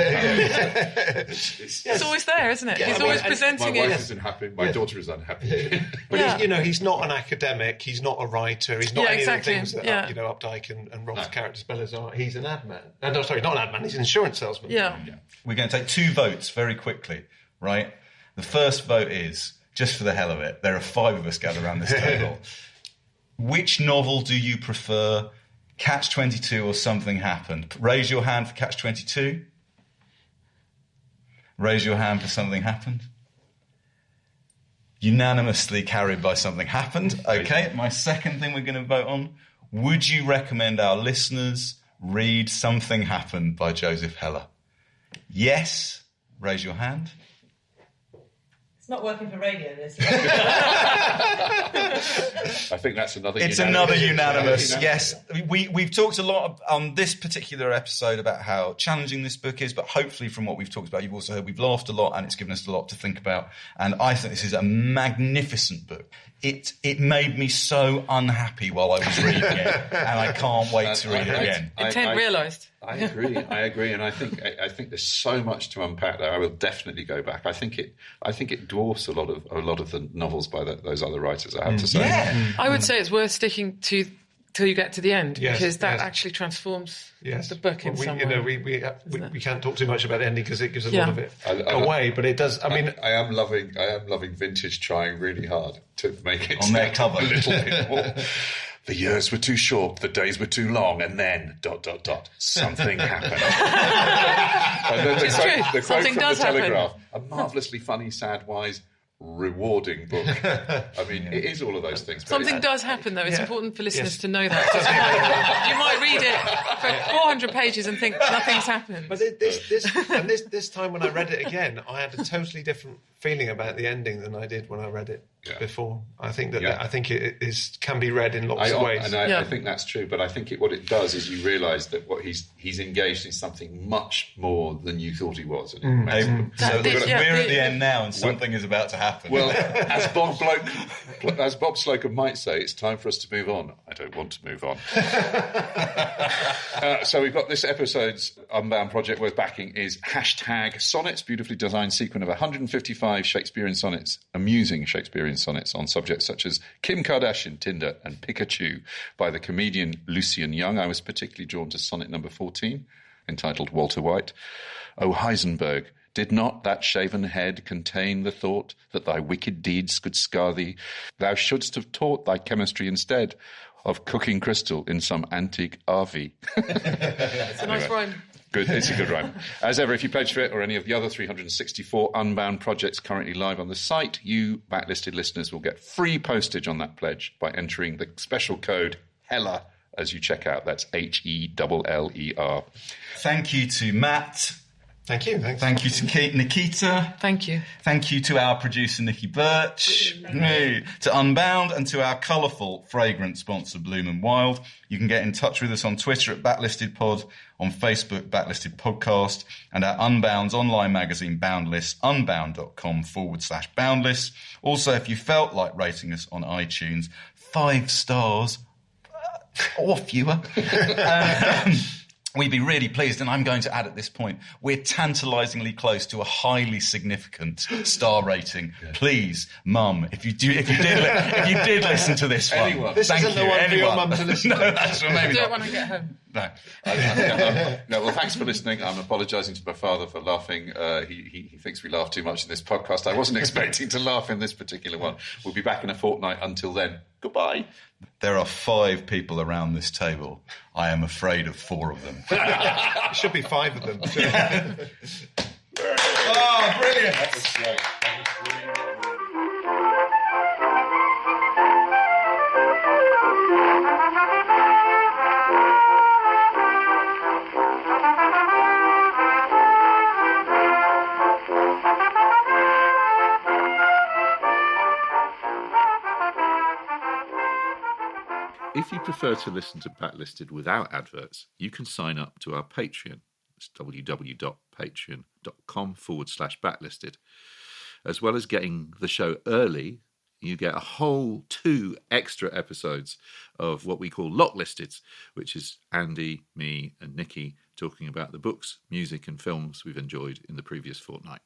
It's always there, isn't it? He's always presenting it. My wife is unhappy, my daughter is unhappy. But he's not an academic, he's not a writer, he's not any of the things that Updike and Roth's characters, Bellows are. He's an ad man. No, sorry, not an ad man, he's an insurance salesman. Yeah. We're going to take 2 votes very quickly, right? The first vote is, just for the hell of it, there are 5 of us gathered around this table. Which novel do you prefer, Catch-22 or Something Happened? Raise your hand for Catch-22. Raise your hand for Something Happened. Unanimously carried by Something Happened. Okay, my second thing we're going to vote on. Would you recommend our listeners read Something Happened by Joesph Helle? Yes. Raise your hand. It's not working for radio, this. I think that's another unanimous. It's another unanimous, yes. We've talked a lot on this particular episode about how challenging this book is, but hopefully from what we've talked about, you've also heard we've laughed a lot and it's given us a lot to think about. And I think this is a magnificent book. It made me so unhappy while I was reading it, and I can't wait to read it again. Intent realised. I agree, and I think there's so much to unpack there. I will definitely go back. I think it dwarfs a lot of the novels by those other writers, I have to say. Yeah. I would say it's worth sticking to till you get to the end, because that actually transforms the book in some way. We can't talk too much about the ending because it gives a lot of it away, but it does. I mean, I am loving Vintage trying really hard to make it on their cover a little bit more. The years were too short, the days were too long, and then ... something happened. And then the quote from the Telegraph, a marvellously funny, sad, wise, rewarding book. I mean, it is all of those things. Something does happen, though. It's important for listeners to know that. You might read it for 400 pages and think nothing's happened. But this time when I read it again, I had a totally different feeling about the ending than I did when I read it before. I think I think it can be read in lots of ways. And I think that's true, but I think what it does is you realise that what he's engaged in something much more than you thought he was. So we're at the end now and something is about to happen. happen. Well, as Bob Slocum might say, it's time for us to move on. I don't want to move on. So we've got this episode's Unbound project worth backing is #sonnets, beautifully designed sequence of 155 Shakespearean sonnets, amusing Shakespearean sonnets on subjects such as Kim Kardashian, Tinder, and Pikachu by the comedian Lucian Young. I was particularly drawn to sonnet number 14, entitled Walter White. O Heisenberg, did not that shaven head contain the thought that thy wicked deeds could scar thee? Thou shouldst have taught thy chemistry instead of cooking crystal in some antique RV. It's a nice rhyme. Good, it's a good rhyme. As ever, if you pledge for it or any of the other 364 Unbound projects currently live on the site, you backlisted listeners will get free postage on that pledge by entering the special code HELLER as you check out. That's HELLER. Thank you to Matt. Thank you. Thanks. Thank you to Nikita. Thank you. Thank you to our producer, Nikki Birch. To Unbound and to our colourful, fragrant sponsor, Bloom and Wild. You can get in touch with us on Twitter at BacklistedPod, on Facebook, Backlisted Podcast, and our Unbound's online magazine, Boundless, unbound.com/Boundless. Also, if you felt like rating us on iTunes, 5 stars or fewer. We'd be really pleased, and I'm going to add at this point, we're tantalisingly close to a highly significant star rating. Yeah. Please, Mum, if you did listen to this one, anyone. This thank isn't you. the one Anyone. for your mum to listen to. No, that's maybe Do not. it when I get home. No. No, well, thanks for listening. I'm apologising to my father for laughing. He thinks we laugh too much in this podcast. I wasn't expecting to laugh in this particular one. We'll be back in a fortnight. Until then, goodbye. There are 5 people around this table. I am afraid of 4 of them. There should be 5 of them. Oh, brilliant. That was great. If you prefer to listen to Backlisted without adverts, you can sign up to our Patreon. It's www.patreon.com/backlisted. As well as getting the show early, you get a whole 2 extra episodes of what we call Locklisteds, which is Andy, me, and Nikki talking about the books, music, and films we've enjoyed in the previous fortnight.